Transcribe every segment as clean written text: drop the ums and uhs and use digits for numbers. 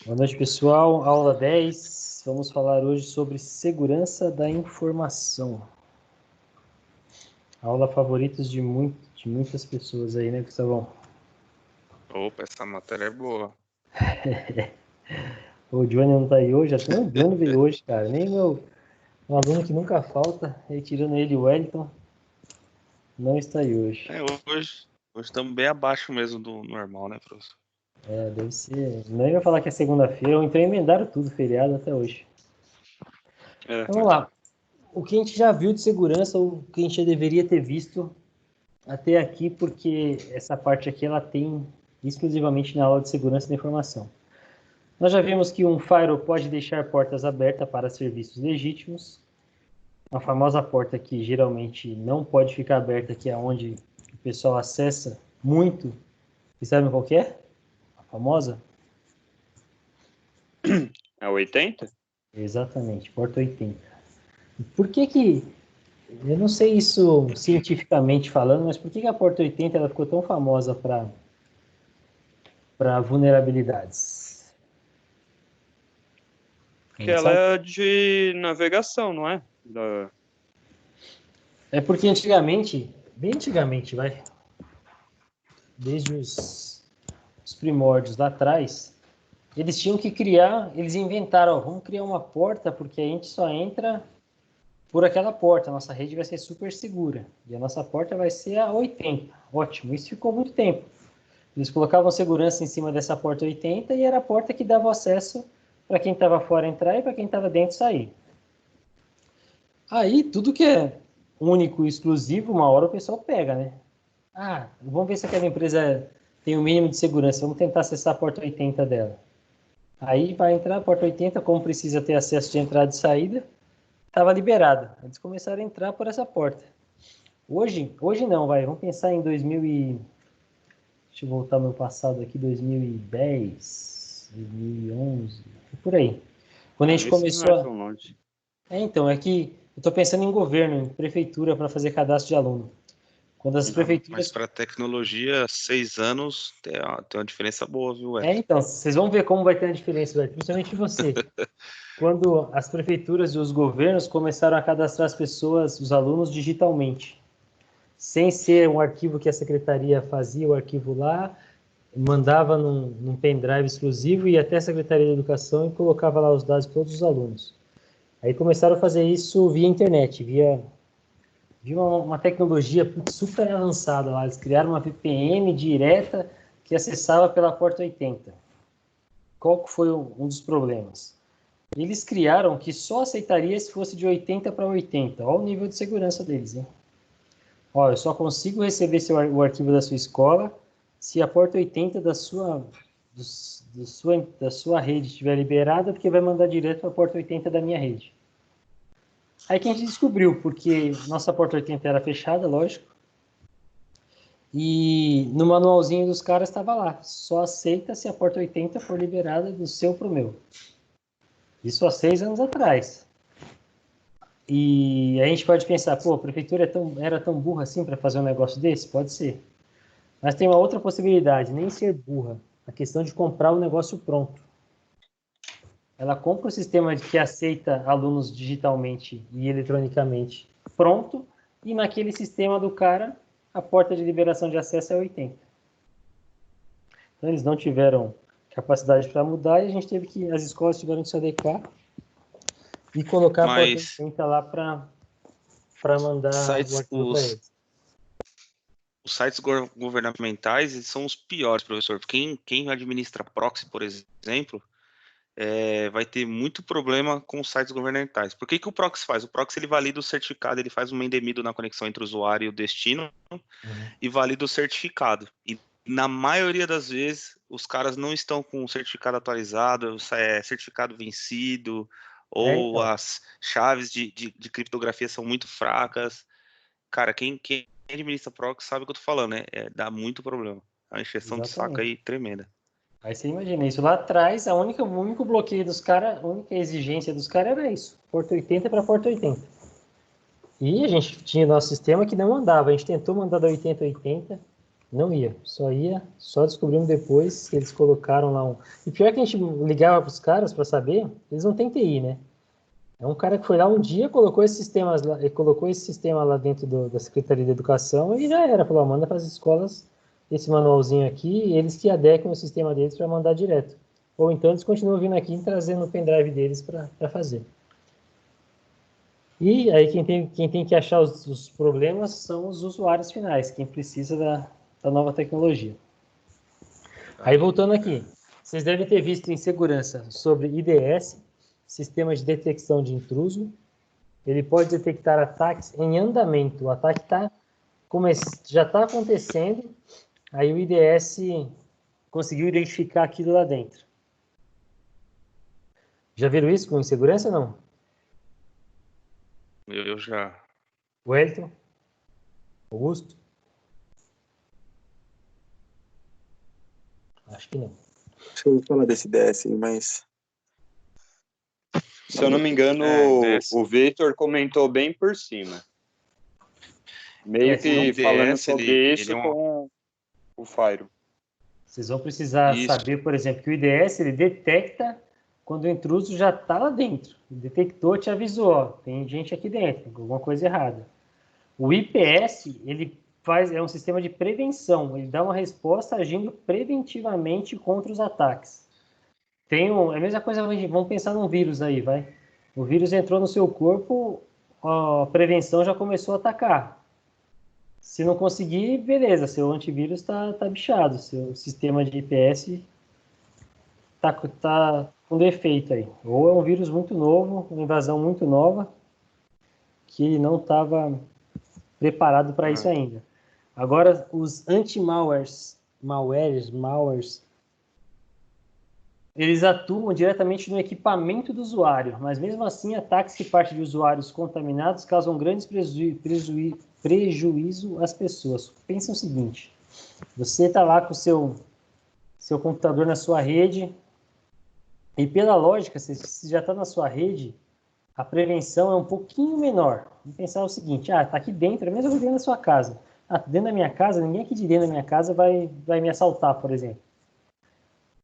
Boa noite, pessoal. Aula 10. Vamos falar hoje sobre segurança da informação. Aula favoritos de muitas pessoas aí, né, Gustavão? Opa, essa matéria é boa. O Johnny não tá aí hoje, até o Johnny veio hoje, cara. Nem um aluno que nunca falta, tirando ele, o Wellington, não está aí hoje. Hoje estamos bem abaixo mesmo do normal, né, professor? Deve ser. Não ia falar que é segunda-feira, ou então emendaram tudo, feriado até hoje. Então, vamos lá. O que a gente já viu de segurança, ou o que a gente já deveria ter visto até aqui, porque essa parte aqui ela tem exclusivamente na aula de segurança da informação. Nós já vimos que um firewall pode deixar portas abertas para serviços legítimos. A famosa porta que geralmente não pode ficar aberta, que é onde o pessoal acessa muito. Vocês sabem qual que é? A famosa? É o 80? Exatamente, porta 80. Por que eu não sei isso cientificamente falando, mas por que a porta 80 ela ficou tão famosa para vulnerabilidades? Que ela é de navegação, não é? É porque antigamente, bem antigamente, desde os primórdios lá atrás, eles tinham que criar, eles inventaram, vamos criar uma porta porque a gente só entra por aquela porta, a nossa rede vai ser super segura e a nossa porta vai ser a 80. Ótimo, isso ficou muito tempo. Eles colocavam segurança em cima dessa porta 80 e era a porta que dava acesso para quem estava fora entrar e para quem estava dentro sair. Aí, tudo que é único e exclusivo, uma hora o pessoal pega, né? Vamos ver se aquela empresa tem o mínimo de segurança, vamos tentar acessar a porta 80 dela. Aí, para entrar a porta 80, como precisa ter acesso de entrada e saída, estava liberado. Eles começaram a entrar por essa porta. Hoje não, vamos pensar em 2000 e... Deixa eu voltar ao meu passado aqui, 2010, 2011, por aí. Quando a gente começou não é tão longe. Então, é que eu estou pensando em governo, em prefeitura, para fazer cadastro de aluno. Quando as prefeituras... Mas para tecnologia, 6 anos tem uma diferença boa, viu, Então, vocês vão ver como vai ter a diferença, principalmente você. Quando as prefeituras e os governos começaram a cadastrar as pessoas, os alunos, digitalmente. Sem ser um arquivo que a secretaria fazia, o arquivo lá, mandava num pendrive exclusivo e até a Secretaria de Educação e colocava lá os dados de todos os alunos. Aí começaram a fazer isso via internet, via uma tecnologia super avançada lá. Eles criaram uma VPN direta que acessava pela porta 80. Qual que foi um dos problemas? Eles criaram que só aceitaria se fosse de 80 para 80. Olha o nível de segurança deles, hein? Eu só consigo receber o arquivo da sua escola se a porta 80 da sua rede estiver liberada, porque vai mandar direto para a porta 80 da minha rede. Aí que a gente descobriu, porque nossa porta 80 era fechada, lógico, e no manualzinho dos caras estava lá, só aceita se a porta 80 for liberada do seu para o meu. Isso há 6 anos atrás. E a gente pode pensar, a prefeitura era tão burra assim para fazer um negócio desse? Pode ser. Mas tem uma outra possibilidade, nem ser burra, a questão de comprar o negócio pronto. Ela compra o sistema que aceita alunos digitalmente e eletronicamente pronto, e naquele sistema do cara, a porta de liberação de acesso é 80. Então, eles não tiveram capacidade para mudar e as escolas tiveram que se adequar e colocar a porta 80 lá para mandar o arquivo para eles. Os sites governamentais eles são os piores, professor. Quem administra proxy, por exemplo, vai ter muito problema com os sites governamentais. Por que o proxy faz? O proxy ele valida o certificado, ele faz um endemido na conexão entre o usuário e o destino e valida o certificado. E na maioria das vezes, os caras não estão com o certificado atualizado, certificado vencido, ou as chaves de criptografia são muito fracas. Cara, quem administra proxy sabe o que eu tô falando, né? Dá muito problema. É uma encheção de saco aí tremenda. Aí você imagina isso. Lá atrás, o único bloqueio dos caras, a única exigência dos caras era isso. Porta 80 para porta 80. E a gente tinha nosso sistema que não mandava. A gente tentou mandar da 80 a 80. Não ia. Só descobrimos depois que eles colocaram lá um... E pior que a gente ligava para os caras para saber, eles não têm TI, né? É um cara que foi lá um dia, colocou esse sistema lá dentro da Secretaria de Educação e já era. Falou, manda para as escolas esse manualzinho aqui e eles que adequam o sistema deles para mandar direto. Ou então eles continuam vindo aqui e trazendo o pendrive deles para fazer. E aí quem tem que achar os problemas são os usuários finais, quem precisa da nova tecnologia. Aí voltando aqui, vocês devem ter visto em segurança sobre IDS, Sistema de Detecção de Intruso. Ele pode detectar ataques em andamento. O ataque já está acontecendo, aí o IDS conseguiu identificar aquilo lá dentro. Já viram isso com insegurança ou não? Eu já. Wellington? Augusto? Acho que não. Deixa eu falar desse DS, mas... Se eu não me engano, o Victor comentou bem por cima. Meio que falando sobre isso com o Fire. Vocês vão precisar saber, por exemplo, que o IDS ele detecta quando o intruso já está lá dentro. O detector te avisou, ó, tem gente aqui dentro, alguma coisa errada. O IPS é um sistema de prevenção, ele dá uma resposta agindo preventivamente contra os ataques. É a mesma coisa, vamos pensar num vírus aí, vai. O vírus entrou no seu corpo, a prevenção já começou a atacar. Se não conseguir, beleza, seu antivírus está bichado, seu sistema de IPS tá com defeito aí. Ou é um vírus muito novo, uma invasão muito nova, que ele não estava preparado para isso ainda. Agora, os anti-malwares, eles atuam diretamente no equipamento do usuário, mas mesmo assim, ataques que partem de usuários contaminados causam grandes prejuízo às pessoas. Pensa o seguinte, você está lá com o seu computador na sua rede, e pela lógica, se já está na sua rede, a prevenção é um pouquinho menor. Vamos pensar o seguinte, está aqui dentro, é mesmo dentro da sua casa. Dentro da minha casa, ninguém aqui de dentro da minha casa vai me assaltar, por exemplo.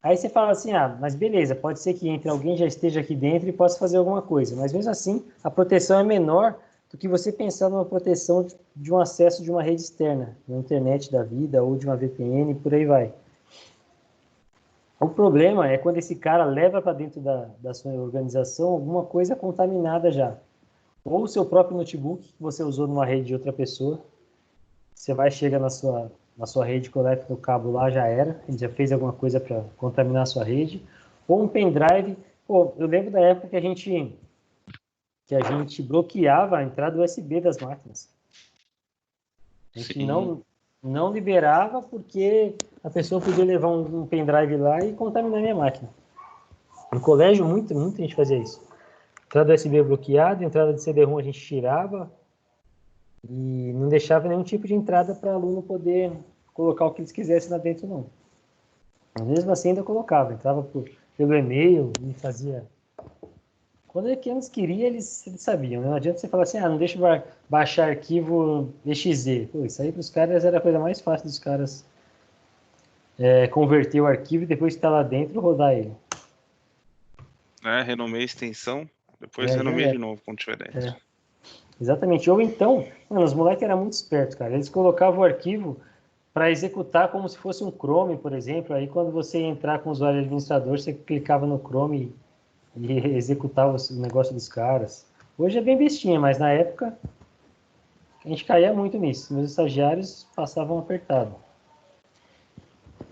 Aí você fala assim, mas beleza, pode ser que entre alguém já esteja aqui dentro e possa fazer alguma coisa, mas mesmo assim, a proteção é menor do que você pensar numa proteção de um acesso de uma rede externa, na internet da vida, ou de uma VPN, por aí vai. O problema é quando esse cara leva para dentro da sua organização alguma coisa contaminada já. Ou o seu próprio notebook que você usou numa rede de outra pessoa. Você chega na sua rede, conecta no cabo lá, já era. Ele já fez alguma coisa para contaminar a sua rede. Ou um pendrive. Eu lembro da época que a gente bloqueava a entrada USB das máquinas. A gente não liberava porque a pessoa podia levar um pendrive lá e contaminar a minha máquina. No colégio, muita gente fazia isso. Entrada USB bloqueada, entrada de CD-ROM a gente tirava e não deixava nenhum tipo de entrada para aluno poder colocar o que eles quisessem lá dentro, não. Mas mesmo assim ainda colocava, entrava pelo e-mail e fazia... Quando eles queriam, eles sabiam, né? Não adianta você falar assim, não deixa eu baixar arquivo exe. Isso aí para os caras era a coisa mais fácil dos caras converter o arquivo e depois que está lá dentro, rodar ele. Renomeia a extensão, depois renomeia de novo quando estiver dentro. Exatamente. Ou então, os moleques eram muito espertos, cara. Eles colocavam o arquivo para executar como se fosse um Chrome, por exemplo. Aí quando você ia entrar com o usuário administrador, você clicava no Chrome e executava o negócio dos caras. Hoje é bem bestinha, mas na época a gente caía muito nisso. Meus estagiários passavam apertado.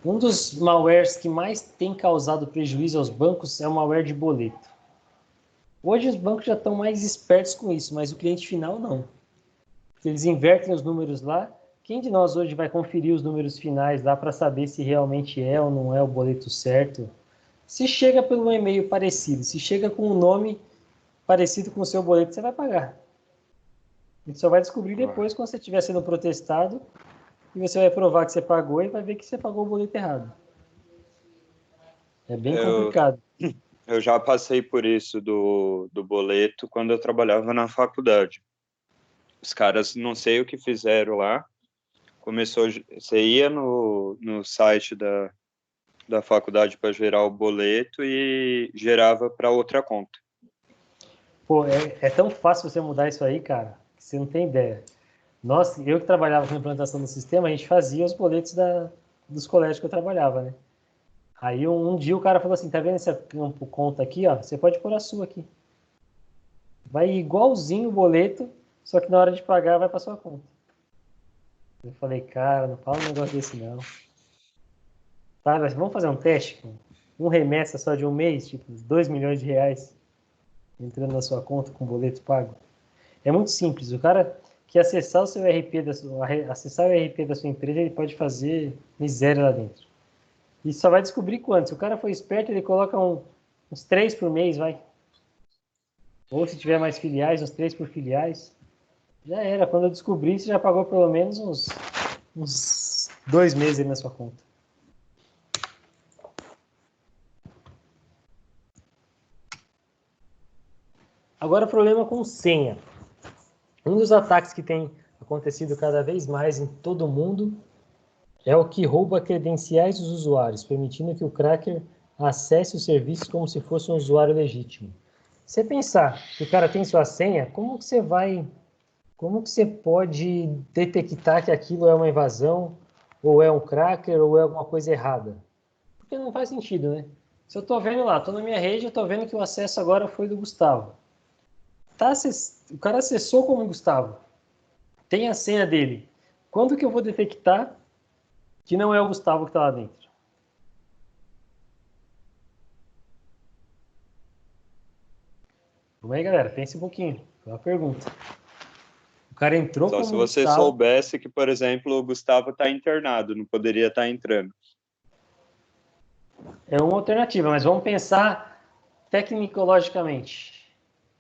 Um dos malwares que mais tem causado prejuízo aos bancos é o malware de boleto. Hoje os bancos já estão mais espertos com isso, mas o cliente final não. Porque eles invertem os números lá. Quem de nós hoje vai conferir os números finais lá para saber se realmente é ou não é o boleto certo? Se chega pelo e-mail parecido, se chega com um nome parecido com o seu boleto, você vai pagar. A gente só vai descobrir depois quando você estiver sendo protestado e você vai provar que você pagou e vai ver que você pagou o boleto errado. É bem complicado. Eu já passei por isso do boleto quando eu trabalhava na faculdade. Os caras não sei o que fizeram lá, Você ia no site da faculdade para gerar o boleto e gerava para outra conta. Pô, é tão fácil você mudar isso aí, cara, que você não tem ideia. Eu que trabalhava com implantação do sistema, a gente fazia os boletos dos colégios que eu trabalhava, né? Aí um dia o cara falou assim, tá vendo esse campo conta aqui, ó? Você pode pôr a sua aqui. Vai igualzinho o boleto, só que na hora de pagar vai para sua conta. Eu falei, cara, não fala um negócio desse não. Tá, mas vamos fazer um teste? Um remessa só de um mês, tipo, 2 milhões de reais entrando na sua conta com boleto pago. É muito simples. O cara que acessar o seu RP acessar o RP da sua empresa, ele pode fazer miséria lá dentro. E só vai descobrir quanto. Se o cara for esperto, ele coloca uns 3 por mês, vai. Ou se tiver mais filiais, uns 3 por filiais. Já era. Quando eu descobri, você já pagou pelo menos uns 2 meses aí na sua conta. Agora, o problema com senha. Um dos ataques que tem acontecido cada vez mais em todo o mundo é o que rouba credenciais dos usuários, permitindo que o cracker acesse os serviços como se fosse um usuário legítimo. Se você pensar que o cara tem sua senha, como que você pode detectar que aquilo é uma invasão, ou é um cracker, ou é alguma coisa errada? Porque não faz sentido, né? Se eu estou vendo lá, estou na minha rede, eu estou vendo que o acesso agora foi do Gustavo. O cara acessou como Gustavo. Tem a senha dele. Quando que eu vou detectar que não é o Gustavo que está lá dentro? Vamos aí, galera. Pense um pouquinho. É uma pergunta. O cara entrou Só como se você Gustavo. soubesse que, por exemplo, o Gustavo está internado, não poderia estar entrando. É uma alternativa, mas vamos pensar tecnicologicamente.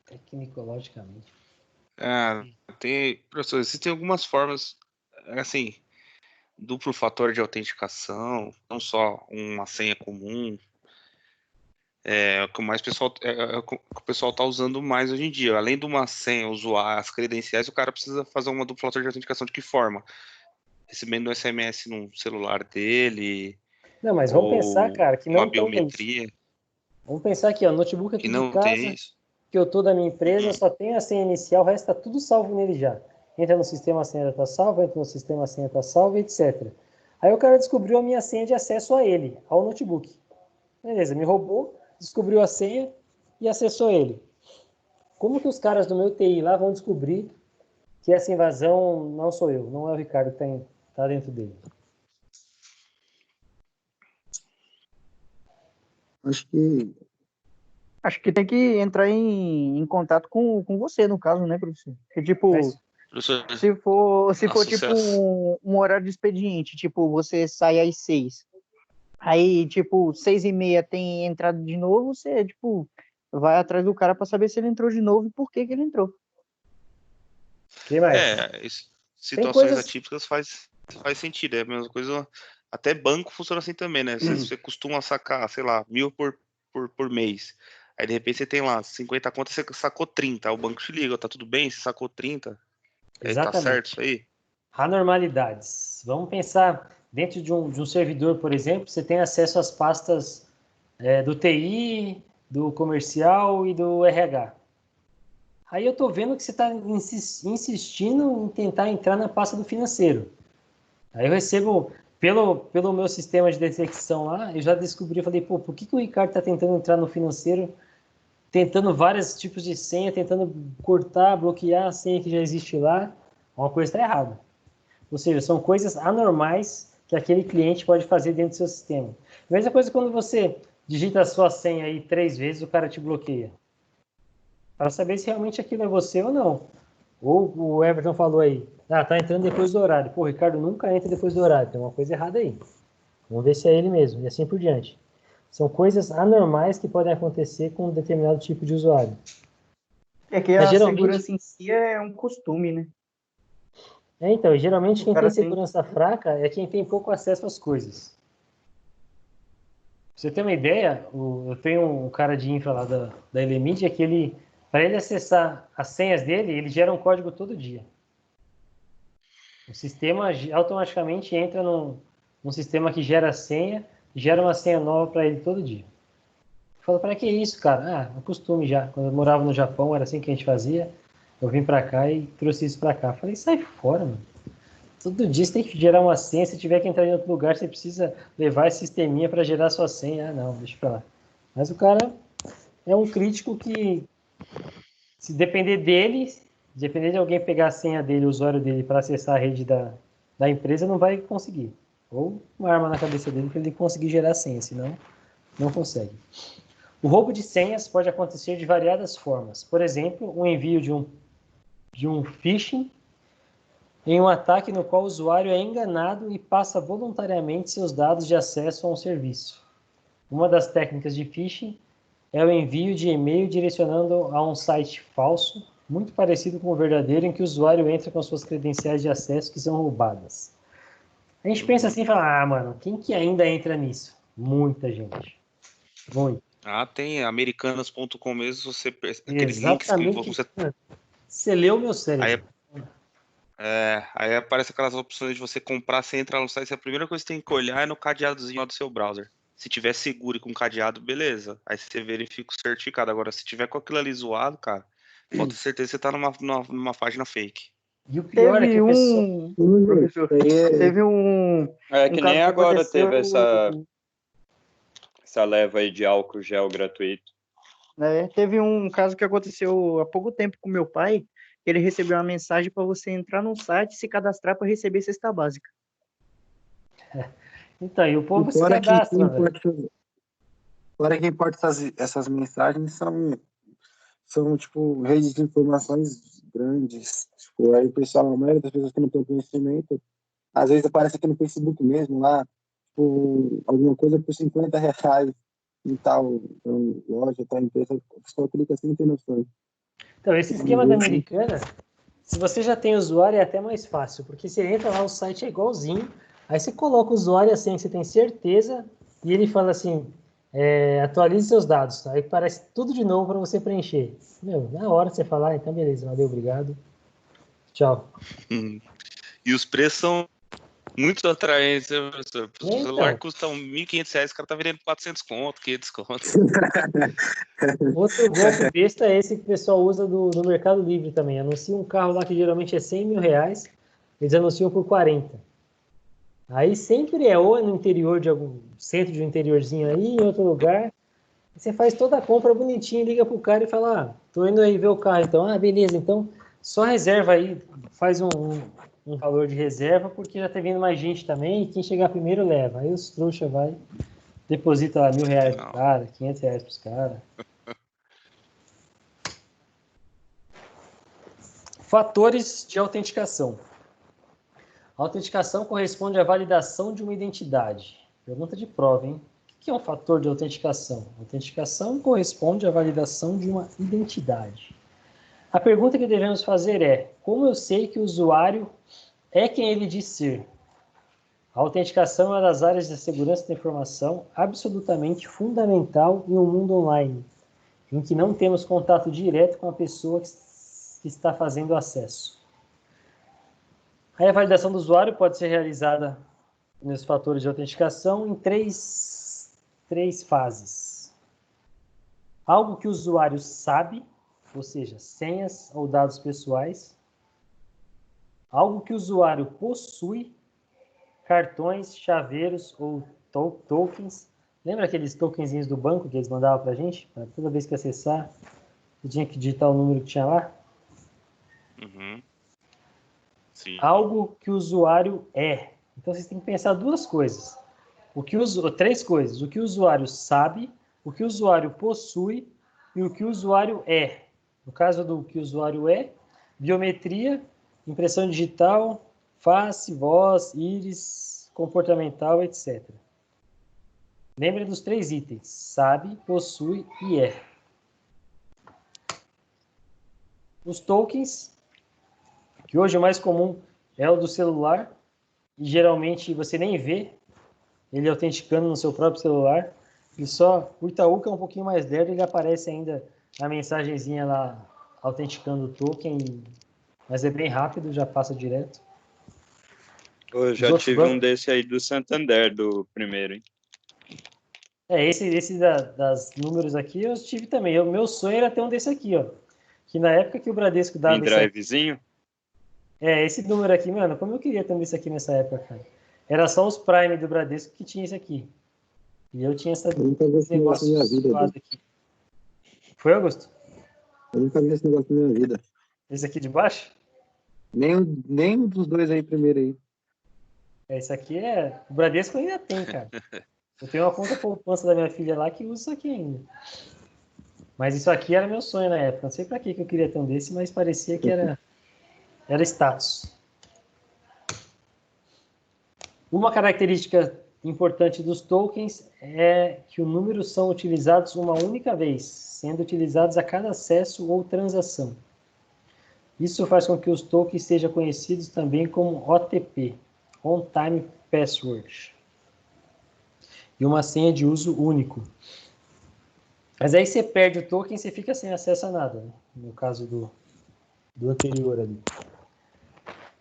Tecnicologicamente. Professor, existem algumas formas, assim, duplo fator de autenticação, não só uma senha comum. É o que o pessoal está usando mais hoje em dia. Além de uma senha, usuário, as credenciais, o cara precisa fazer uma dupla fator de autenticação de que forma? Recebendo um SMS no celular dele, Não, mas vamos pensar, ou cara, que uma não tem isso. biometria, Vamos pensar aqui, ó, notebook e aqui de não tem casa, isso. que eu tô da minha empresa, Uhum. só tem a senha inicial, o resto tá tudo salvo nele já. Entra no sistema, a senha tá salva, entra no sistema, a senha tá salva, etc. Aí o cara descobriu a minha senha de acesso a ele, ao notebook. Beleza, me roubou, descobriu a senha e acessou ele. Como que os caras do meu TI lá vão descobrir que essa invasão não sou eu, não é o Ricardo que tá dentro dele? Acho que tem que entrar em contato com você, no caso, né, professor? Porque, tipo, Mas, Professor, se for tipo associação. um horário de expediente, tipo, você sai às 6, aí, tipo, 6h30 tem entrada de novo, você, tipo, vai atrás do cara para saber se ele entrou de novo e por que que ele entrou. que mais? Tem Situações coisas... atípicas faz sentido. É a mesma coisa. Até banco funciona assim também, né? Você costuma sacar, sei lá, 1.000 por mês. Aí de repente você tem lá 50 contas, você sacou 30. Aí o banco te liga, tá tudo bem? Você sacou 30? Aí tá certo Exatamente. isso aí? Anormalidades. Vamos pensar, dentro de um servidor, por exemplo, você tem acesso às pastas do TI, do comercial e do RH. Aí eu estou vendo que você está insistindo em tentar entrar na pasta do financeiro. Aí eu recebo, pelo meu sistema de detecção lá, eu já descobri, eu falei, pô, por que o Ricardo está tentando entrar no financeiro, tentando vários tipos de senha, tentando cortar, bloquear a senha que já existe lá? Uma coisa está errada. Ou seja, são coisas anormais que aquele cliente pode fazer dentro do seu sistema. A mesma coisa quando você digita a sua senha aí 3 vezes, o cara te bloqueia. Para saber se realmente aquilo é você ou não. Ou o Everton falou aí, tá entrando depois do horário. Pô, o Ricardo nunca entra depois do horário, tem uma coisa errada aí. Vamos ver se é ele mesmo, e assim por diante. São coisas anormais que podem acontecer com um determinado tipo de usuário. É que Mas a geralmente, segurança em si é um costume, né? então, geralmente O quem tem cara tem. segurança fraca é quem tem pouco acesso às coisas. Pra você ter uma ideia, eu tenho um cara de infra lá da Elemedia que para ele acessar as senhas dele, ele gera um código todo dia. O sistema automaticamente entra num sistema que gera senha, gera uma senha nova para ele todo dia. Eu falo, para que isso, cara? É um costume já. Quando eu morava no Japão, era assim que a gente fazia. Eu vim para cá e trouxe isso para cá. Eu falei, sai fora, mano. Todo dia você tem que gerar uma senha. Se tiver que entrar em outro lugar, você precisa levar esse sisteminha para gerar sua senha. Ah, não, deixa pra lá. Mas o cara é um crítico que, se depender dele, depender de alguém pegar a senha dele, o usuário dele, para acessar a rede da empresa, não vai conseguir. Ou uma arma na cabeça dele para ele conseguir gerar a senha, senão não consegue. O roubo de senhas pode acontecer de variadas formas. Por exemplo, o envio de um phishing em um ataque no qual o usuário é enganado e passa voluntariamente seus dados de acesso a um serviço. Uma das técnicas de phishing é o envio de e-mail direcionando a um site falso, muito parecido com o verdadeiro, em que o usuário entra com suas credenciais de acesso que são roubadas. A gente pensa assim e fala, mano, quem que ainda entra nisso? Muita gente. Muito. Tem americanas.com mesmo, aqueles links que você... Você leu meu cérebro. Aí aparece aquelas opções de você comprar, você entra no site, a primeira coisa que você tem que olhar é no cadeadozinho do seu browser. Se tiver seguro e com cadeado, beleza. Aí você verifica o certificado. Agora, se tiver com aquilo ali zoado, cara, pode ter certeza que você tá numa página fake. E o pior é que o pessoal... Professor, teve um... que nem agora teve essa leva aí de álcool gel gratuito. Teve um caso que aconteceu há pouco tempo com meu pai. Ele recebeu uma mensagem para você entrar no site e se cadastrar para receber cesta básica. Então, e o povo se cadastra, velho. Agora que importa essas mensagens são tipo redes de informações grandes. Tipo, aí o pessoal, a maioria das pessoas que não tem conhecimento, às vezes aparece aqui no Facebook mesmo, lá, tipo, alguma coisa por R$50 em tal loja, tal empresa, a pessoa clica sem ter noção. Então, esse esquema da Americana, se você já tem usuário, é até mais fácil, porque você entra lá, o site é igualzinho, aí você coloca o usuário assim, você tem certeza, e ele fala assim, atualize seus dados, aí parece tudo de novo para você preencher. Meu, na hora você falar, então beleza, valeu, obrigado, tchau. E os preços são muito atraentes, né, professor? O celular custa R$1.500, o cara tá vendendo 400 conto, 500 conto. Outro golpe besta é esse que o pessoal usa do Mercado Livre também. Anuncia um carro lá que geralmente é R$100 mil, eles anunciam por 40. Aí sempre ou no interior de algum centro de um interiorzinho aí, em outro lugar. Você faz toda a compra bonitinho, liga pro cara e fala, tô indo aí ver o carro, então. Beleza, então só reserva aí, faz um valor de reserva, porque já tá vindo mais gente também, e quem chegar primeiro leva. Aí os trouxa vai, deposita lá R$1.000 pro cara, R$500 pros caras. Fatores de autenticação. A autenticação corresponde à validação de uma identidade. Pergunta de prova, hein? O que é um fator de autenticação? A autenticação corresponde à validação de uma identidade. A pergunta que devemos fazer é: como eu sei que o usuário é quem ele diz ser? A autenticação é uma das áreas da segurança da informação absolutamente fundamental em um mundo online, em que não temos contato direto com a pessoa que está fazendo o acesso. Aí a validação do usuário pode ser realizada nos fatores de autenticação em três fases. Algo que o usuário sabe, ou seja, senhas ou dados pessoais. Algo que o usuário possui, cartões, chaveiros ou tokens. Lembra aqueles tokenzinhos do banco que eles mandavam para a gente? Pra toda vez que acessar, você tinha que digitar o número que tinha lá? Uhum. Sim. Algo que o usuário é. Então, vocês têm que pensar duas coisas. Três coisas. O que o usuário sabe, o que o usuário possui e o que o usuário é. No caso do que o usuário é, biometria, impressão digital, face, voz, íris, comportamental, etc. Lembre dos três itens. Sabe, possui e é. Os tokens, que hoje o mais comum é o do celular, e geralmente você nem vê ele autenticando no seu próprio celular. E só o Itaú, que é um pouquinho mais lerdo, ele aparece ainda a mensagenzinha lá autenticando o token, mas é bem rápido, já passa direto. Eu já tive um desse aí do Santander, do primeiro, hein? Esse das números aqui eu tive também. O meu sonho era ter um desse aqui, ó. Que na época que o Bradesco dava esse drivezinho? Esse número aqui, mano, como eu queria ter um desse aqui nessa época, cara. Era só os Prime do Bradesco que tinha esse aqui. E eu tinha esse negócio na minha vida, aqui. Foi, Augusto? Eu nunca vi esse negócio na minha vida. Esse aqui de baixo? Nem dos dois aí primeiro aí. Esse aqui o Bradesco ainda tem, cara. Eu tenho uma conta poupança da minha filha lá que usa isso aqui ainda. Mas isso aqui era meu sonho na época. Não sei pra que eu queria ter um desse, mas parecia que era status. Uma característica importante dos tokens é que os números são utilizados uma única vez, sendo utilizados a cada acesso ou transação. Isso faz com que os tokens sejam conhecidos também como OTP, On Time Password, e uma senha de uso único. Mas aí você perde o token e você fica sem acesso a nada, né? No caso do anterior ali.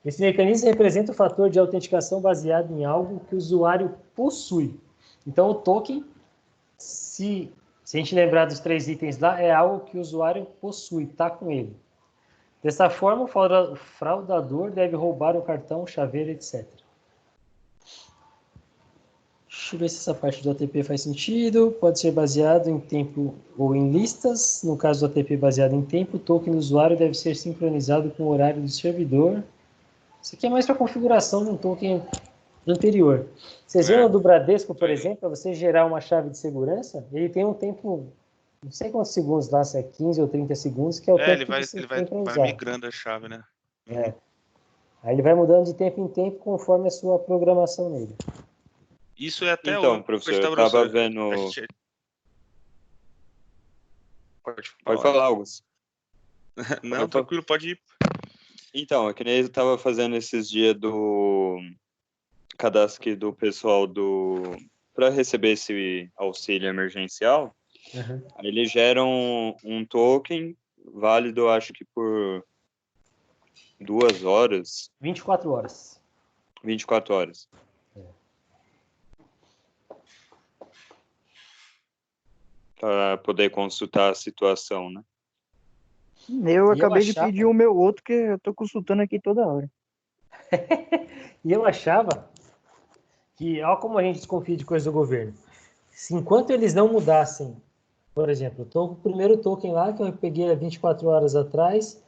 Esse mecanismo representa o fator de autenticação baseado em algo que o usuário possui. Então, o token, se a gente lembrar dos 3 itens lá, é algo que o usuário possui, está com ele. Dessa forma, o fraudador deve roubar o cartão, chaveiro, etc. Deixa eu ver se essa parte do OTP faz sentido. Pode ser baseado em tempo ou em listas. No caso do OTP baseado em tempo, o token do usuário deve ser sincronizado com o horário do servidor. Isso aqui é mais para configuração de um token anterior. Vocês viram do Bradesco, por exemplo, para você gerar uma chave de segurança, ele tem um tempo, não sei quantos segundos lá, se é 15 ou 30 segundos, que é o tempo que você tem para usar. Vai migrando a chave, né? Aí ele vai mudando de tempo em tempo conforme a sua programação nele. Isso é até então, professor, eu estava vendo... Pode falar, Augusto. Não, tranquilo, pode ir. Então, é que nem eu estava fazendo esses dias do cadastro aqui do pessoal para receber esse auxílio emergencial. Uhum. Aí eles geram um token válido, acho que por 2 horas. 24 horas. 24 horas. Para poder consultar a situação, né? Eu acabei de pedir o meu outro, que eu tô consultando aqui toda hora. E eu achava que, olha como a gente desconfia de coisa do governo. Enquanto eles não mudassem, por exemplo, eu tô com o primeiro token lá, que eu peguei há 24 horas atrás,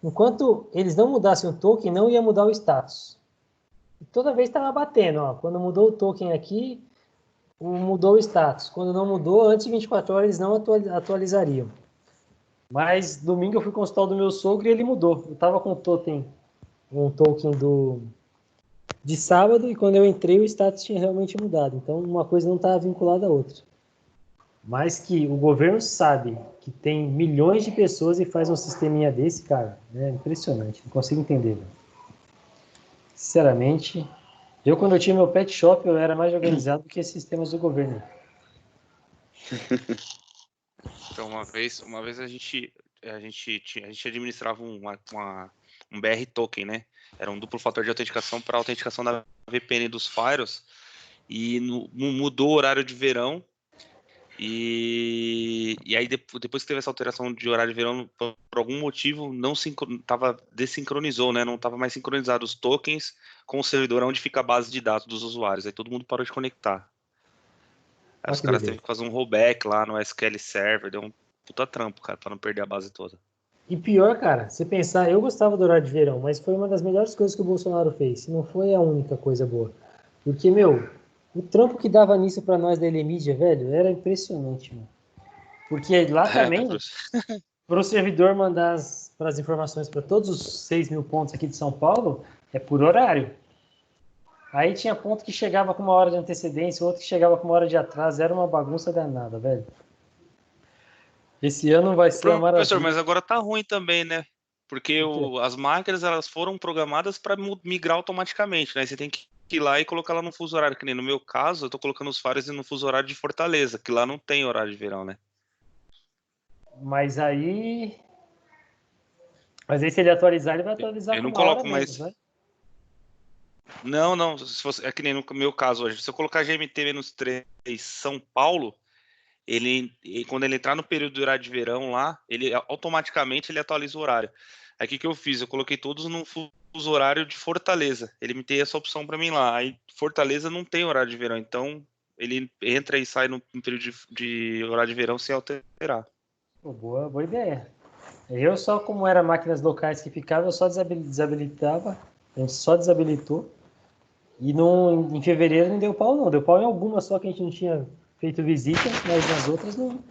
enquanto eles não mudassem o token, não ia mudar o status. E toda vez estava batendo, ó. Quando mudou o token aqui, mudou o status. Quando não mudou, antes de 24 horas, eles não atualizariam. Mas domingo eu fui consultar o do meu sogro e ele mudou. Eu estava com um token de sábado e quando eu entrei o status tinha realmente mudado. Então uma coisa não estava vinculada à outra. Mas que o governo sabe que tem milhões de pessoas e faz um sisteminha desse, cara, é impressionante. Não consigo entender. Véio. Sinceramente, quando eu tinha meu pet shop, eu era mais organizado do que esses sistemas do governo. Então, uma vez a gente administrava um BR token, né? Era um duplo fator de autenticação para autenticação da VPN dos Firewalls e mudou o horário de verão e aí depois que teve essa alteração de horário de verão, por algum motivo desincronizou, né? Não estava mais sincronizado os tokens com o servidor onde fica a base de dados dos usuários. Aí todo mundo parou de conectar. Aí os caras teve que fazer um rollback lá no SQL Server, deu um puta trampo, cara, pra não perder a base toda. E pior, cara, você pensar, eu gostava do horário de verão, mas foi uma das melhores coisas que o Bolsonaro fez. Não foi a única coisa boa. Porque, o trampo que dava nisso pra nós da Elemídia, velho, era impressionante, mano. Porque lá também, para o servidor mandar as informações para todos os 6 mil pontos aqui de São Paulo, é por horário. Aí tinha ponto que chegava com 1 hora de antecedência, outro que chegava com 1 hora de atraso, era uma bagunça danada, velho. Esse ano vai ser a maravilha. Professor, mas agora tá ruim também, né? Porque as máquinas, elas foram programadas para migrar automaticamente, né? Você tem que ir lá e colocar lá no fuso horário, que nem no meu caso, eu tô colocando os Firewalls no fuso horário de Fortaleza, que lá não tem horário de verão, né? Mas aí se ele atualizar, ele vai atualizar eu com não 1 hora coloco mais. menos, né? Não. Se fosse, é que nem no meu caso hoje. Se eu colocar GMT-3 São Paulo, quando ele entrar no período de horário de verão lá, ele automaticamente ele atualiza o horário. Aí o que eu fiz? Eu coloquei todos no fuso horário de Fortaleza. Ele me tem essa opção para mim lá. Aí Fortaleza não tem horário de verão, então ele entra e sai no período de horário de verão sem alterar. Pô, boa ideia. Eu só, como era máquinas locais que ficavam, eu só desabilitava. A gente só desabilitou. E em fevereiro não deu pau, não. Deu pau em algumas só que a gente não tinha feito visita, mas nas outras não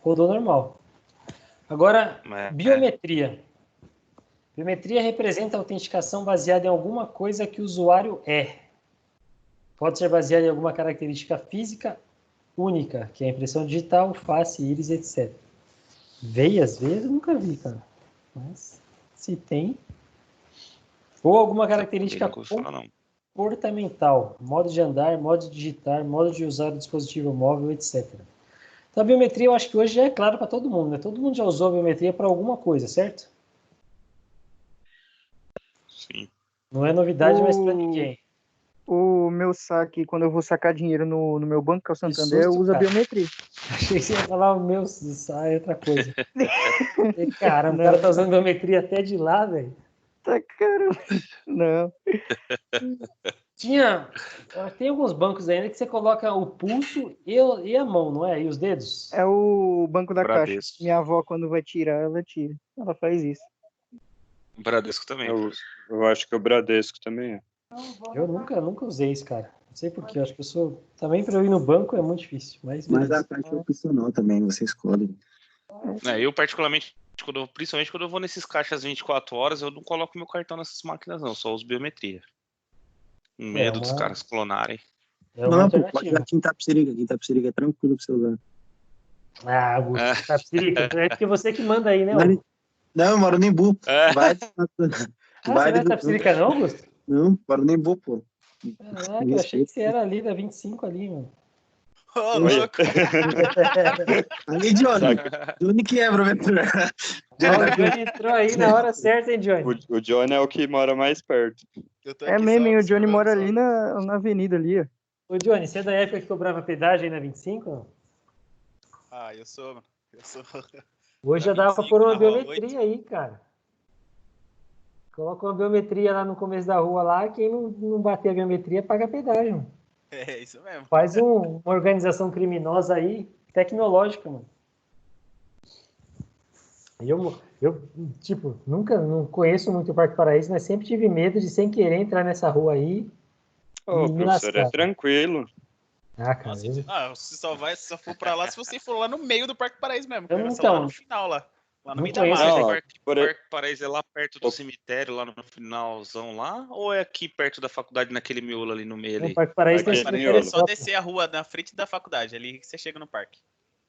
rodou normal. Agora, biometria. Biometria representa a autenticação baseada em alguma coisa que o usuário é. Pode ser baseada em alguma característica física única, que é a impressão digital, face, íris, etc. Veias eu nunca vi, cara. Mas se tem. Ou alguma característica comportamental, modo de andar, modo de digitar, modo de usar o dispositivo móvel, etc. Então a biometria eu acho que hoje já é claro para todo mundo, né? Todo mundo já usou a biometria para alguma coisa, certo? Sim. Não é novidade mais para ninguém. O meu saque, quando eu vou sacar dinheiro no meu banco, que é o Santander, eu uso a biometria. Achei que você ia falar o meu sai outra coisa. Cara, o cara tá usando biometria até de lá, velho. Tá caramba. Não. Tem alguns bancos ainda que você coloca o pulso e a mão, não é? E os dedos? É o banco da Bradesco. Caixa. Minha avó, quando vai tirar, ela tira. Ela faz isso. O Bradesco também. Eu acho que o Bradesco também é. Eu nunca usei isso, cara. Não sei porquê. Eu acho que eu sou... Também para eu ir no banco é muito difícil. Mas a Caixa é opcional também, você escolhe. Eu, particularmente, principalmente quando eu vou nesses caixas 24 horas, eu não coloco meu cartão nessas máquinas, não. Só uso biometria. Com medo dos caras clonarem. Não, pô, pode usar Quintapsirica. Quintapsirica é tranquilo pra você usar. Ah, Augusto, Quintapsirica. É porque você que manda aí, né? Não, eu moro no Embu. Vai. Você não é Tapsirica não, Augusto? Não, moro no Embu, pô. Caraca, eu achei que você era ali da 25 ali, mano. Ô, louco! Ali, Johnny. Johnny que é, professor. O Johnny entrou aí na hora certa, hein, Johnny? O Johnny é o que mora mais perto. É mesmo, hein? O Johnny mora ali na avenida ali, ó. Ô, Johnny, você é da época que cobrava pedágio aí na 25? Não? Ah, eu sou. Hoje já dava por uma biometria aí, cara. Coloca uma biometria lá no começo da rua lá, quem não bater a biometria paga pedágio. É isso mesmo. Faz uma organização criminosa aí, tecnológica, mano. Eu tipo, não conheço muito o Parque Paraíso, mas sempre tive medo de, sem querer, entrar nessa rua aí. Ô, professor, é tranquilo. Ah, cara. Você só for pra lá se você for lá no meio do Parque Paraíso mesmo. Então, lá no final, lá no meio da mata. mata. O Parque Paraíso é lá perto do cemitério, lá no finalzão lá? Ou é aqui perto da faculdade, naquele miolo ali no meio? O Parque Paraíso tem cemitério. É só descer a rua na frente da faculdade, ali que você chega no parque.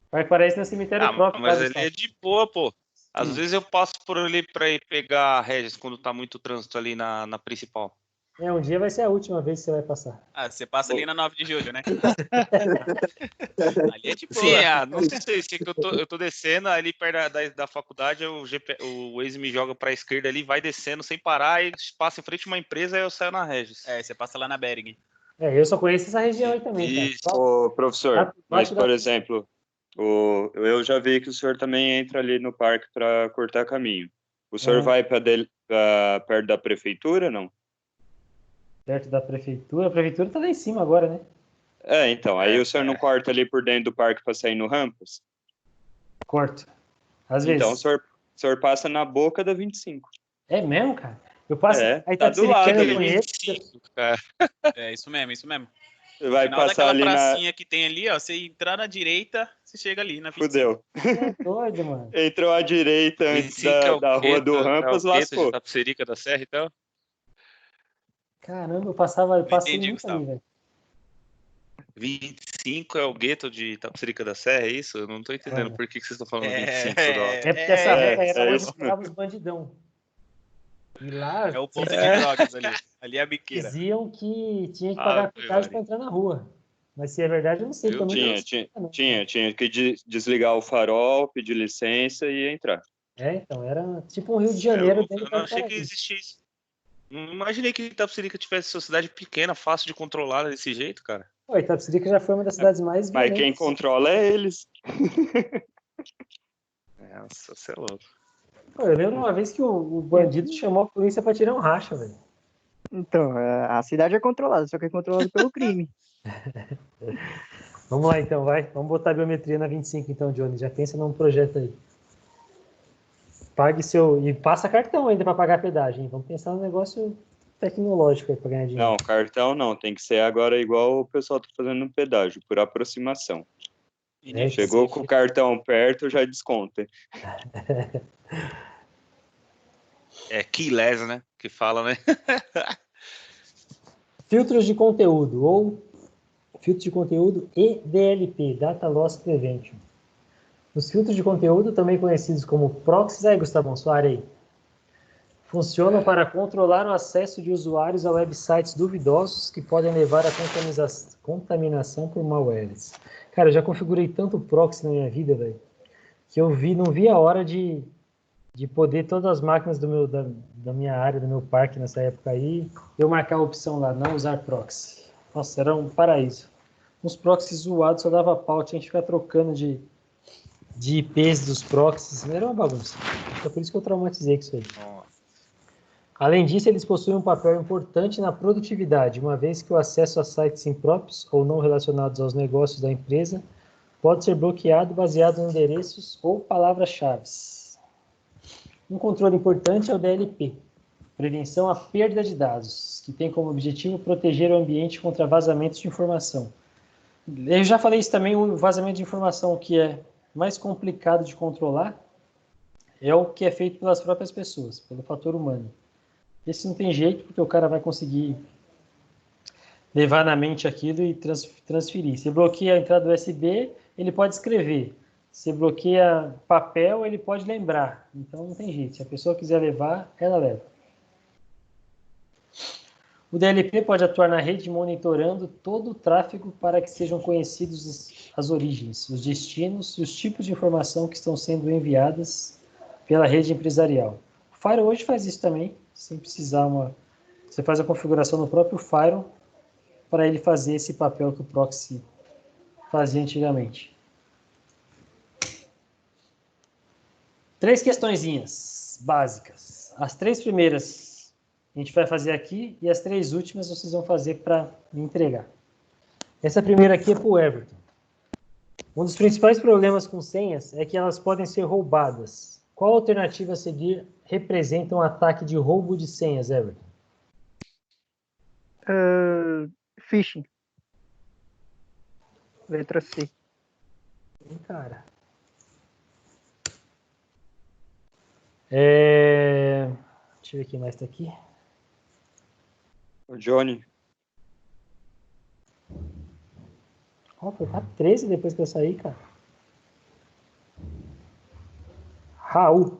O Parque Paraíso tem cemitério próprio. Mas ele é de boa, pô. Às vezes eu passo por ali pra ir pegar a Regis quando tá muito trânsito ali na principal. Um dia vai ser a última vez que você vai passar. Você passa ali na 9 de julho, né? Ali é de boa. Sim, não sei se eu tô descendo ali perto da faculdade, o Waze me joga pra esquerda ali, vai descendo sem parar e passa em frente a uma empresa e eu saio na Regis. Você passa lá na Bering. Eu só conheço essa região aí também, cara. Ô, professor, mas por exemplo, eu já vi que o senhor também entra ali no parque para cortar caminho. O senhor vai para perto da prefeitura, não? Perto da prefeitura? A prefeitura tá lá em cima agora, né? Então, aí o senhor não corta ali por dentro do parque para sair no Rampas? Corto. Às vezes. Então, o senhor passa na boca da 25. É mesmo, cara? Eu passo. Aí tá do lado. Eu conheço. É isso mesmo. Você vai passar ali pracinha que tem ali, ó. Você entrar na direita, você chega ali na 25. Fudeu. É doido, mano. Entrou à direita antes da rua do Rampas, lascou. Tapsirica da Serra, então? Caramba, eu passei muito ali, velho. 25 é o gueto de Tapsirica da Serra, é isso? Eu não tô entendendo por que vocês estão falando 25 toda hora. É porque essa reta era onde estavam os bandidão. E lá... É o ponto de drogas ali. Ali é a biqueira. Diziam que tinha que pagar pedágio para entrar na rua. Mas se é verdade, eu não sei. Tinha que desligar o farol, pedir licença e entrar. Então, era tipo um Rio de Janeiro. Eu não achei que existia isso. Não imaginei que Itapecerica tivesse sociedade pequena, fácil de controlar desse jeito, cara. Pô, Itapecerica já foi uma das cidades mais Mas violentas. quem controla é eles. Nossa, você é louco. Pô, eu lembro uma vez que o bandido chamou a polícia pra tirar um racha, velho. Então, a cidade é controlada, só que é controlada pelo crime. Vamos lá, então, vai. Vamos botar a biometria na 25, então, Johnny. Já pensa num projeto aí. Pague seu... E passa cartão ainda pra pagar a pedágio, hein? Vamos pensar num negócio tecnológico aí pra ganhar dinheiro. Não, cartão não. Tem que ser agora igual o pessoal tá fazendo no pedágio, por aproximação. Chegou com o cartão perto, já desconta. É keyless, né? Que fala, né? Filtros de conteúdo ou filtro de conteúdo e DLP, Data Loss Prevention. Os filtros de conteúdo, também conhecidos como proxies, aí, Gustavo, sua área aí, funcionam para controlar o acesso de usuários a websites duvidosos que podem levar à contaminação por malwares. Cara, eu já configurei tanto proxy na minha vida, velho, que eu não vi a hora de poder todas as máquinas da minha área, do meu parque nessa época aí, eu marcar a opção lá, não usar proxy. Nossa, era um paraíso. Uns proxies zoados, só dava pau, tinha que ficar trocando de IPs dos proxies, era uma bagunça. É por isso que eu traumatizei com isso aí. Além disso, eles possuem um papel importante na produtividade, uma vez que o acesso a sites impróprios ou não relacionados aos negócios da empresa pode ser bloqueado baseado em endereços ou palavras-chave. Um controle importante é o DLP, Prevenção à Perda de Dados, que tem como objetivo proteger o ambiente contra vazamentos de informação. Eu já falei isso também, o vazamento de informação, que é mais complicado de controlar, é o que é feito pelas próprias pessoas, pelo fator humano. Esse não tem jeito, porque o cara vai conseguir levar na mente aquilo e transferir. Se bloqueia a entrada USB, ele pode escrever. Se bloqueia papel, ele pode lembrar. Então não tem jeito. Se a pessoa quiser levar, ela leva. O DLP pode atuar na rede monitorando todo o tráfego para que sejam conhecidos as origens, os destinos e os tipos de informação que estão sendo enviadas pela rede empresarial. O Firewall hoje faz isso também, sem precisar Você faz a configuração no próprio Firewall para ele fazer esse papel que o proxy fazia antigamente. 3 questõezinhas básicas. As 3 primeiras a gente vai fazer aqui e as 3 últimas vocês vão fazer para me entregar. Essa primeira aqui é para o Everton. Um dos principais problemas com senhas é que elas podem ser roubadas. Qual alternativa a seguir representa um ataque de roubo de senhas, Everton? Phishing. Letra C. Cara. Deixa eu ver quem mais está aqui. O Johnny. Foi pra 13 depois que eu saí, cara. Raul.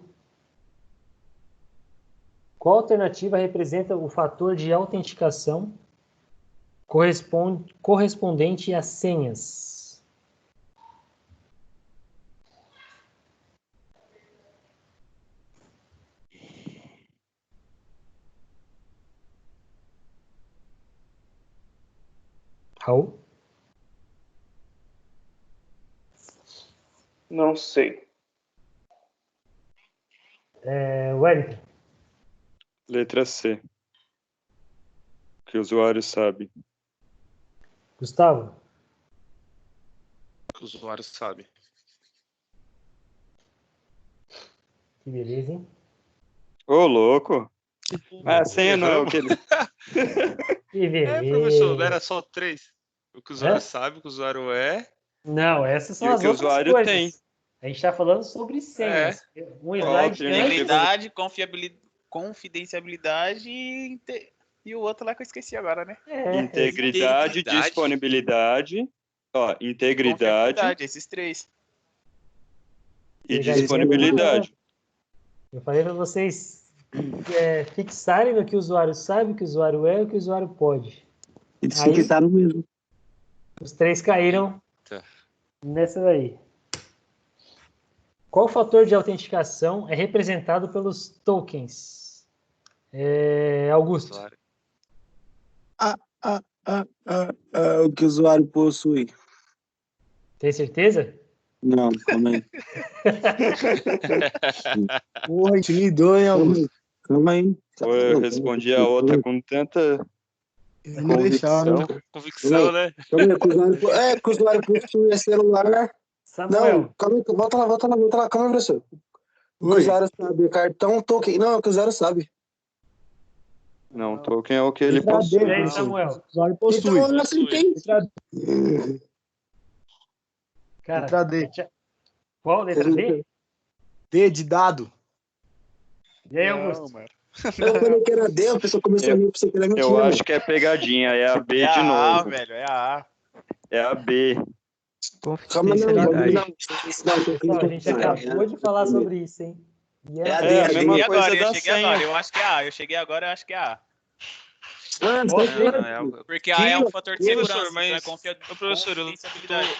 Qual alternativa representa o fator de autenticação correspondente às senhas? Raul? Não sei. Wellington? Letra C. Que o usuário sabe. Gustavo? O usuário sabe. Que beleza, hein? Ô, louco. A senha não é o que ele... Que beleza. Professor, não era só 3. O que o usuário sabe, o que o usuário é. Não, essas são E o as que o outras usuário coisas. tem. A gente está falando sobre senhas. Um slide Integridade, confidencialidade e o outro lá que eu esqueci agora, né? Integridade, disponibilidade. Ó, integridade. Esses 3. E disponibilidade. Eu falei para vocês fixarem no que o usuário sabe, o que o usuário é e o que o usuário pode. Eles fixaram mesmo. Os 3 caíram nessa daí. Qual fator de autenticação é representado pelos tokens? Augusto. Usuário. O que o usuário possui. Tem certeza? Não, calma aí. Porra, intimidou, hein, Augusto? Calma aí. Pô, eu respondi a outra com tanta Eu não deixava, né? Convicção, né? Calma aí, que o usuário possui celular. Samuel. Não, calma aí, volta lá, calma aí, professor. O que o Oi. usuário sabe, cartão, token. Não, o que o usuário sabe. Não, token é o que ele Letra D, possui. E aí, professor. Samuel? O usuário possui. Então, eu acertei. Cara, Letra D. qual letra D? D de dado. E aí, Não, Augusto? mano. Eu falei que era D, a pessoa começou a rir pra você que era mentira. Eu acho que é pegadinha, é a B É de a A, novo. velho. É a A. É a B. Calma, não, Sinceridade. Pessoal, a gente acabou de falar sobre isso, hein? E É a D, É a a mesma E coisa agora? da Eu cheguei senha. agora. Eu acho que é A. Eu cheguei agora, eu acho que é A. Ah, Ó, você Não, é algo... Porque A é um fator de segurança. Professor, Então é mas... Professor, confidencialidade.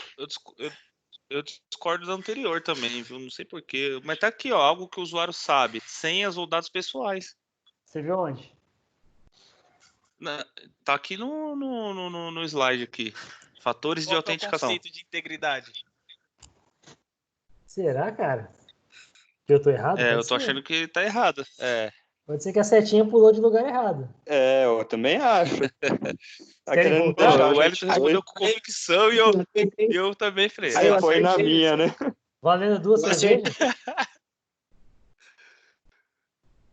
eu discordo do anterior também, viu? Não sei porquê. Mas tá aqui, ó. Algo que o usuário sabe. Senhas ou dados pessoais. Você viu onde? Tá aqui no slide aqui. Fatores de Qual que é o autenticação. conceito de integridade? Será, cara? Que eu tô errado? É, Pode eu tô ser. achando que tá errado. É. Pode ser que a setinha pulou de lugar errado. É, eu também acho. Tá Querem querendo voltar? deixar a O gente Wellington respondeu com convicção e eu também falei. Você foi na minha, né? Valendo duas Eu cervejas?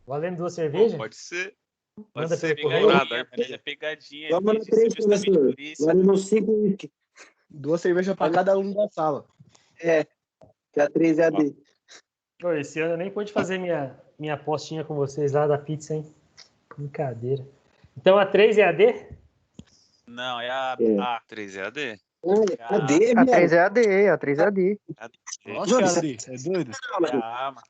Valendo duas cervejas? Pode ser. Manda ser pelo correio? pegadinha, Mas é pegadinha. Vamos Ele na disse três, justamente professor. por isso. Vale no 5 whisky. 2 cervejas pra cada um da sala. É, que a 3 é a D. Ô, esse ano eu nem pude fazer minha apostinha com vocês lá da pizza, hein? Brincadeira. Então a 3 é a D? Não, é a É. A. 3 EAD. A D, A viado. 3 é a D, a 3 é a D. Lógico que é D. É doido? É a A, mano.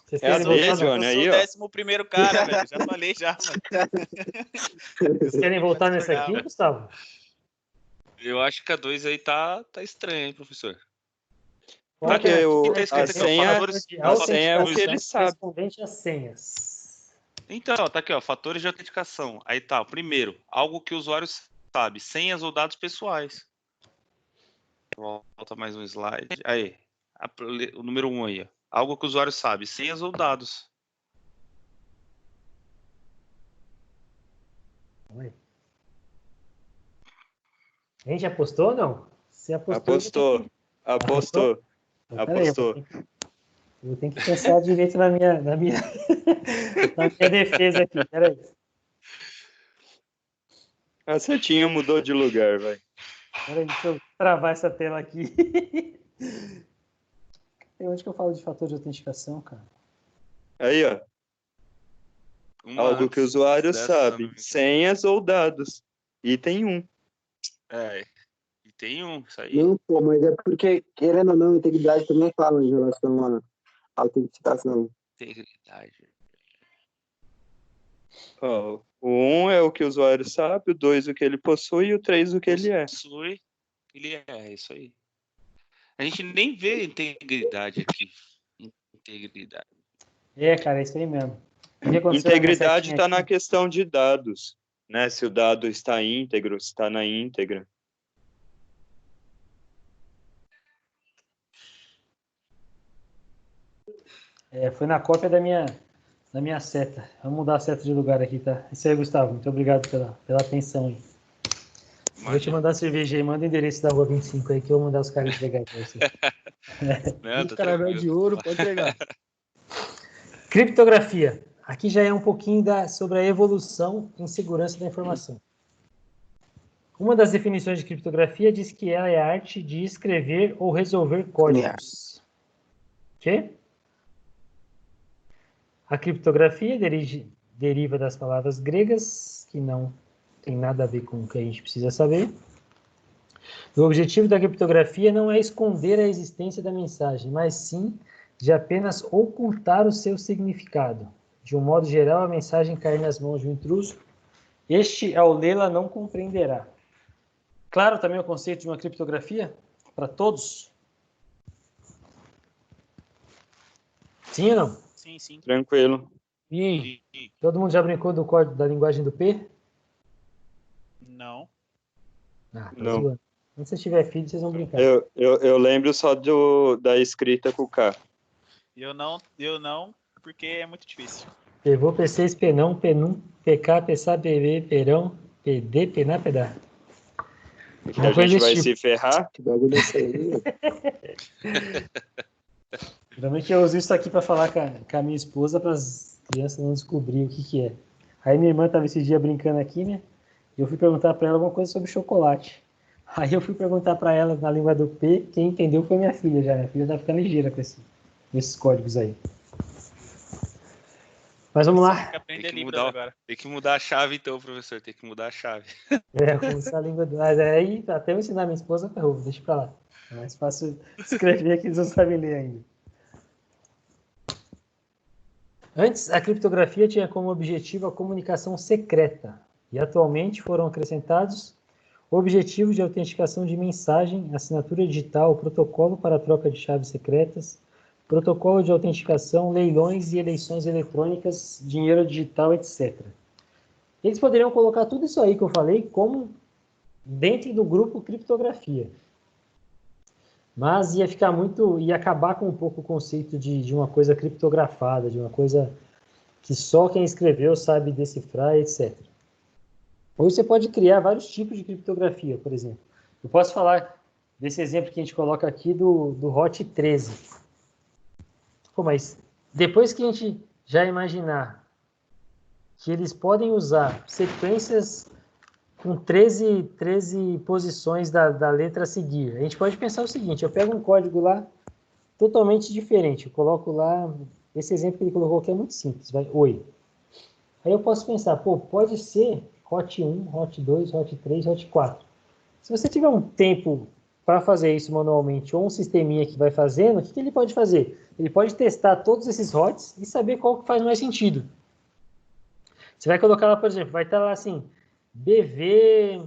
Vocês É a querem D, voltar, Johnny, Eu aí, sou ó. o 11º cara, velho. Já falei já, mano. Vocês querem voltar nessa aqui, discordar. Gustavo? Eu acho que a 2 aí tá estranha, hein, professor? Qual Porque que é? o- Tá escrito a aqui, ó, senha- fatores... a senha é o que ele sabe. Correspondente às senhas. Então, ó, tá aqui, ó, fatores de autenticação. Aí tá, o primeiro, algo que o usuário sabe, senhas ou dados pessoais. Volta mais um slide. Aí, o número 1 aí, ó. Algo que o usuário sabe, senhas ou dados. Oi. A gente apostou ou não? Se apostou. Apostou. Então, peraí, Apostou. eu vou ter que pensar direito na minha na minha defesa aqui. Peraí. A setinha mudou de lugar, velho. Peraí, deixa eu travar essa tela aqui. Onde que eu falo de fator de autenticação, cara? Aí, ó. Uma Algo que o antes usuário dessa, sabe. não- Senhas ou dados. Item 1. É, e tem um, isso aí. Não, pô, mas é porque, querendo ou não, integridade também fala em relação à autenticação. Integridade. Ó, o 1 é o que o usuário sabe, o 2 o que ele possui e o 3 o que ele é. Possui, ele é isso aí. A gente nem vê integridade aqui. Integridade. É, cara, é isso aí mesmo. O que aconteceu na minha Integridade setinha está na aqui? questão de dados, né? Se o dado está íntegro, se está na íntegra. Foi na cópia da minha seta. Vamos mudar a seta de lugar aqui, tá? Isso aí, Gustavo. Muito obrigado pela atenção aí. Vou te mandar cerveja aí. Manda o endereço da rua 25 aí que eu vou mandar os caras entregar pra você. Não, Um tá caramelo tranquilo. de ouro, pode entregar. Criptografia. Aqui já é um pouquinho sobre a evolução em segurança da informação. Uma das definições de criptografia diz que ela é a arte de escrever ou resolver códigos. Quê? A criptografia deriva das palavras gregas, que não tem nada a ver com o que a gente precisa saber. O objetivo da criptografia não é esconder a existência da mensagem, mas sim de apenas ocultar o seu significado. De um modo geral, a mensagem cair nas mãos de um intruso. Este, ao lê-la, não compreenderá. Claro também o conceito de uma criptografia para todos? Sim ou não? Sim, sim. Tranquilo. E todo mundo já brincou do código da linguagem do P? Não. Ah, tá Não. zoando. Quando vocês tiverem filho, vocês vão brincar. Eu lembro só da escrita com o K. Eu não, porque é muito difícil. Pevô, P6, P não, P1, PK, PSA, PV, Perão, PD, Pená, Pedá. Porque a gente vai se ferrar. Que bagulho é esse aí? Geralmente eu uso isso aqui para falar com a minha esposa para as crianças não descobrirem o que é. Aí minha irmã estava esse dia brincando aqui, né? E eu fui perguntar para ela alguma coisa sobre chocolate. Aí eu fui perguntar para ela na língua do P, quem entendeu foi minha filha já. Minha filha tá ficando ligeira com esses códigos aí. Mas vamos lá. Tem que aprender Tem que Libras mudar, agora. tem que mudar a chave então, professor. Tem que mudar a chave. Começar a língua do... Mas aí, até eu ensinar minha esposa, ferrou, deixa pra lá. É mais fácil escrever que eles não sabem ler ainda. Antes, a criptografia tinha como objetivo a comunicação secreta. E atualmente foram acrescentados objetivos de autenticação de mensagem, assinatura digital, protocolo para a troca de chaves secretas, protocolo de autenticação, leilões e eleições eletrônicas, dinheiro digital, etc. Eles poderiam colocar tudo isso aí que eu falei como dentro do grupo criptografia. Mas ia ficar ia acabar com um pouco o conceito de uma coisa criptografada, de uma coisa que só quem escreveu sabe decifrar, etc. Ou você pode criar vários tipos de criptografia, por exemplo. Eu posso falar desse exemplo que a gente coloca aqui do Hot 13. Pô, mas depois que a gente já imaginar que eles podem usar sequências com 13 posições da letra a seguir, a gente pode pensar o seguinte, eu pego um código lá totalmente diferente, eu coloco lá, esse exemplo que ele colocou aqui é muito simples, vai, oi. Aí eu posso pensar, pô, pode ser Hot 1, Hot 2, Hot 3, Hot 4. Se você tiver um tempo para fazer isso manualmente, ou um sisteminha que vai fazendo, o que ele pode fazer? Ele pode testar todos esses hots e saber qual que faz mais sentido. Você vai colocar lá, por exemplo, vai estar lá assim, BV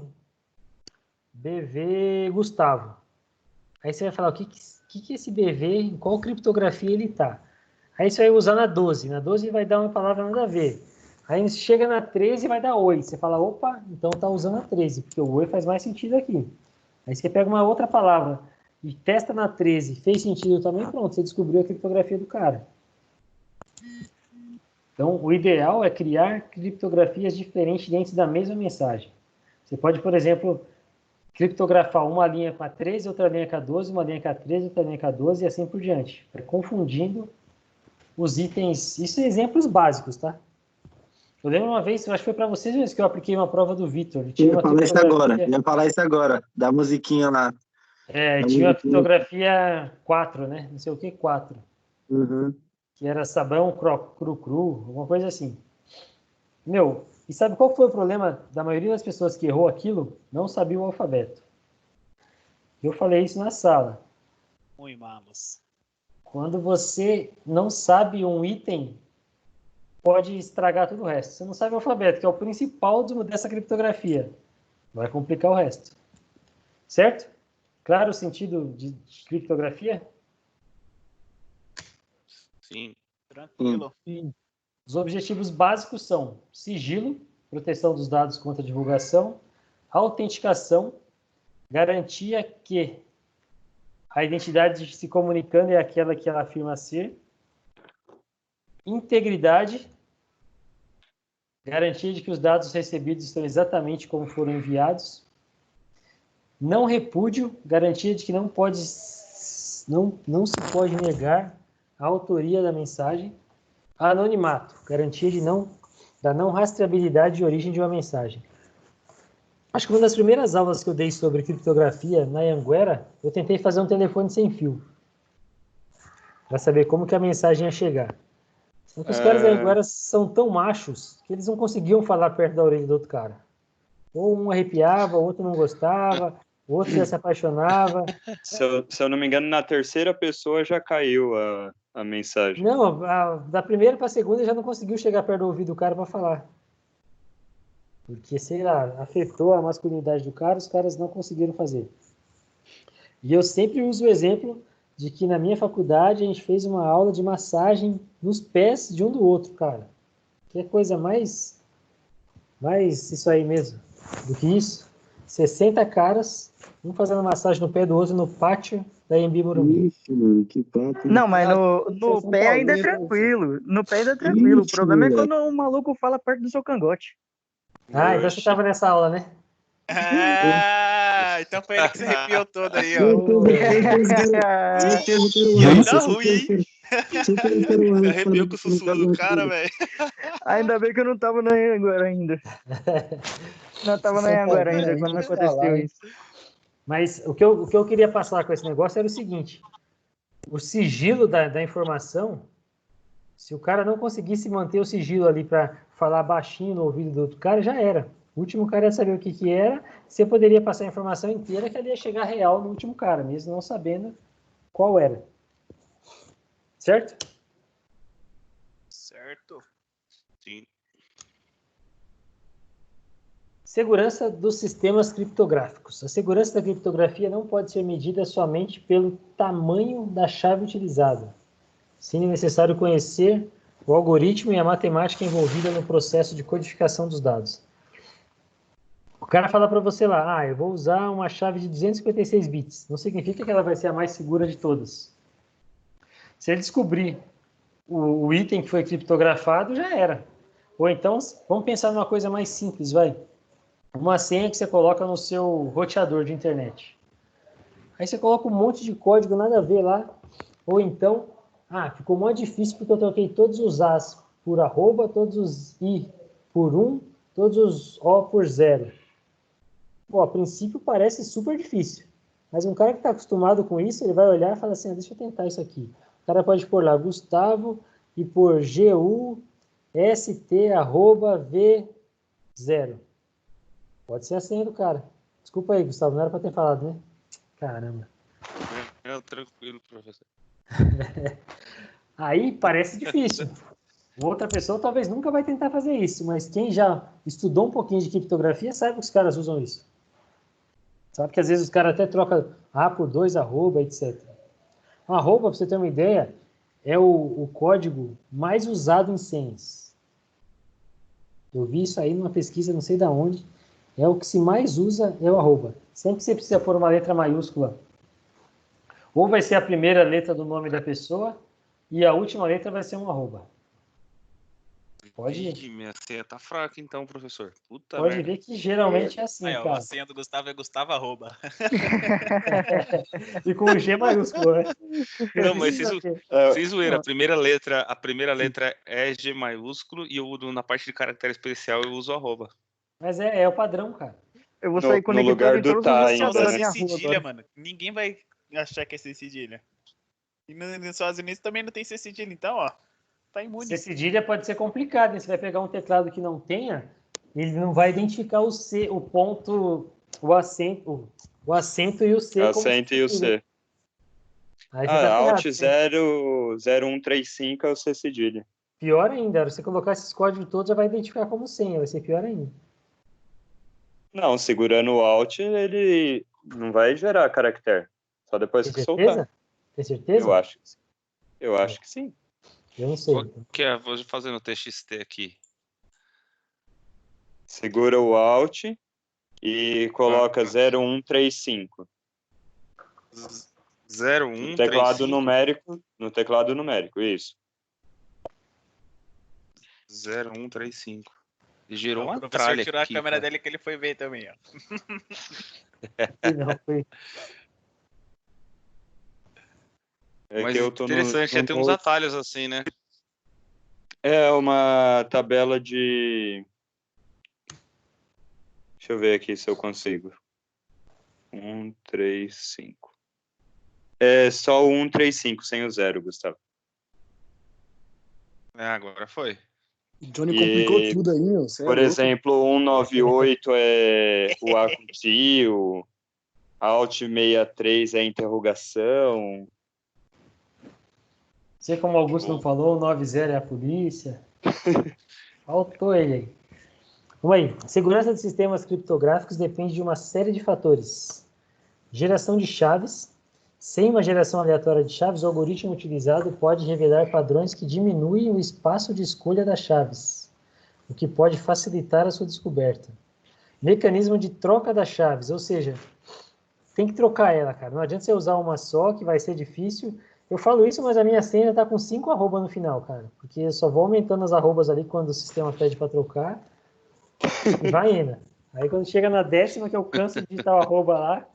Gustavo. Aí você vai falar, o que é esse BV, em qual criptografia ele está? Aí você vai usar na 12. Na 12 vai dar uma palavra nada a ver. Aí chega na 13 e vai dar oi. Você fala, opa, então está usando a 13, porque o oi faz mais sentido aqui. Aí você pega uma outra palavra e testa na 13, fez sentido também, pronto, você descobriu a criptografia do cara. Então, o ideal é criar criptografias diferentes dentro da mesma mensagem. Você pode, por exemplo, criptografar uma linha com a 13, outra linha com a 12, uma linha com a 13, outra linha com a 12 e assim por diante. Confundindo os itens. Isso é exemplos básicos, tá? Eu lembro uma vez, eu acho que foi para vocês mesmo que eu apliquei uma prova do Vitor. Eu ia falar isso agora, da musiquinha lá. Tinha uma criptografia 4, né? Não sei o que, 4. Uhum. Que era sabão cru, alguma coisa assim. Meu, e sabe qual foi o problema da maioria das pessoas que errou aquilo? Não sabia o alfabeto. Eu falei isso na sala. Muito malos. Quando você não sabe um item, pode estragar todo o resto. Você não sabe o alfabeto, que é o principal dessa criptografia. Vai complicar o resto. Certo? Claro o sentido de criptografia? Sim. Tranquilo. Os objetivos básicos são sigilo, proteção dos dados contra divulgação, autenticação, garantia que a identidade se comunicando é aquela que ela afirma ser, integridade, garantia de que os dados recebidos estão exatamente como foram enviados, não repúdio, garantia de que não se pode negar a autoria da mensagem, anonimato, garantia da não rastreabilidade de origem de uma mensagem. Acho que uma das primeiras aulas que eu dei sobre criptografia na Anhanguera, eu tentei fazer um telefone sem fio, para saber como que a mensagem ia chegar. Só que os caras da Anhanguera são tão machos que eles não conseguiam falar perto da orelha do outro cara. Ou um arrepiava, o outro não gostava, o outro já se apaixonava. Se eu não me engano, na terceira pessoa já caiu a mensagem. Não, da primeira para a segunda já não conseguiu chegar perto do ouvido do cara para falar. Porque, sei lá, afetou a masculinidade do cara, os caras não conseguiram fazer. E eu sempre uso o exemplo de que na minha faculdade a gente fez uma aula de massagem nos pés de um do outro, cara. Que coisa mais isso aí mesmo do que isso. 60 caras, um fazendo massagem no pé do outro no pátio da Embi Morumbi. Ixi, mano, que papo. Não, mas São no Paulo, pé ainda é né, tranquilo. No pé ainda é tranquilo. O Ixi, problema é moleque. quando o maluco fala perto do seu cangote. Ah, então você Oxi. tava nessa aula, né? Ah, então foi ele que se arrepiou todo aí, ó. Certeza que era o E aí Alisson, dá ruim, hein? certeza que era o Alisson Arrepiou falando com o que não sussurro do tava cara, aqui. velho. Ainda bem que eu não tava na Anhanguera ainda. Não tava na Anhanguera ainda quando aconteceu isso. Mas o que eu queria passar com esse negócio era o seguinte: o sigilo da informação, se o cara não conseguisse manter o sigilo ali para falar baixinho no ouvido do outro cara, já era. O último cara ia saber o que era, você poderia passar a informação inteira que ele ia chegar real no último cara, mesmo não sabendo qual era. Certo? Certo. Sim. Segurança dos sistemas criptográficos. A segurança da criptografia não pode ser medida somente pelo tamanho da chave utilizada. Sim, é necessário conhecer o algoritmo e a matemática envolvida no processo de codificação dos dados. O cara fala para você lá, eu vou usar uma chave de 256 bits. Não significa que ela vai ser a mais segura de todas. Se ele descobrir o item que foi criptografado, já era. Ou então, vamos pensar numa coisa mais simples, vai. Uma senha que você coloca no seu roteador de internet. Aí você coloca um monte de código, nada a ver lá. Ou então, ficou muito difícil porque eu troquei todos os As por arroba, todos os I por 1, todos os O por 0. Pô, a princípio parece super difícil. Mas um cara que está acostumado com isso, ele vai olhar e fala assim, deixa eu tentar isso aqui. O cara pode pôr lá, Gustavo, e pôr GUST@V0. Pode ser a senha do cara. Desculpa aí, Gustavo, não era para ter falado, né? Caramba. Tranquilo, professor. Aí parece difícil. Outra pessoa talvez nunca vai tentar fazer isso, mas quem já estudou um pouquinho de criptografia sabe que os caras usam isso. Sabe que às vezes os caras até trocam A por 2, arroba, etc. Um arroba, para você ter uma ideia, é o código mais usado em senhas. Eu vi isso aí numa pesquisa, não sei de onde. É o que se mais usa, é o arroba. Sempre que você precisa pôr uma letra maiúscula, ou vai ser a primeira letra do nome da pessoa, e a última letra vai ser um arroba. Ih, minha senha tá fraca então, professor. Puta Pode merda. ver que geralmente é assim, Aí, ó, cara. a senha do Gustavo é Gustavo arroba. E com o G maiúsculo, né? Não, mas sem zoeira, Não. a primeira letra é G maiúsculo e na parte de caractere especial eu uso arroba. Mas é o padrão, cara. Eu vou sair No conectando lugar em do todos tá os ainda, roteadores Só da sem minha rua cedilha, agora. mano. Ninguém vai achar que é sem cedilha. E nos Estados Unidos também não tem sem cedilha, então, ó. Tá imune. C cedilha pode ser complicado, né? Você vai pegar um teclado que não tenha, ele não vai identificar o C, o ponto, o acento e o C como Acento e o cedilha. C. Aí você tá Alt ferrado. 0135 é o C cedilha. Pior ainda, você colocar esses códigos todos já vai identificar como senha, vai ser pior ainda. Não, segurando o Alt, ele não vai gerar caractere. Só depois Tem que soltar. certeza? Tem certeza? Eu acho que sim. Eu acho que sim. Eu não sei. Qual que é? Vou fazer no TXT aqui. Segura o Alt e coloca 0135. 0135. No teclado numérico, isso. 0135. Ele gerou O uma professor tralha tirou a aqui, câmera cara. dele que ele foi ver também, ó. Não, foi. É Mas que eu tô interessante, no tem uns atalhos assim, né? É uma tabela de... Deixa eu ver aqui se eu consigo. 135. É só o 135, sem o 0, Gustavo. Agora foi. Johnny complicou tudo aí, meu. Cê é Por louco. exemplo, 198 é o acutil, Alt 63 é interrogação. Sei como o Augusto não falou, o 90 é a polícia. Faltou ele aí. Vamos aí. A segurança de sistemas criptográficos depende de uma série de fatores. Geração de chaves. Sem uma geração aleatória de chaves, o algoritmo utilizado pode revelar padrões que diminuem o espaço de escolha das chaves. o que pode facilitar a sua descoberta. Mecanismo de troca das chaves, ou seja, tem que trocar ela, cara. Não adianta você usar uma só, que vai ser difícil. Eu falo isso, mas a minha senha tá com 5 arrobas no final, cara. Porque eu só vou aumentando as arrobas ali quando o sistema pede para trocar. E vai indo. Aí quando chega na 10ª, que eu canso de digitar o arroba lá,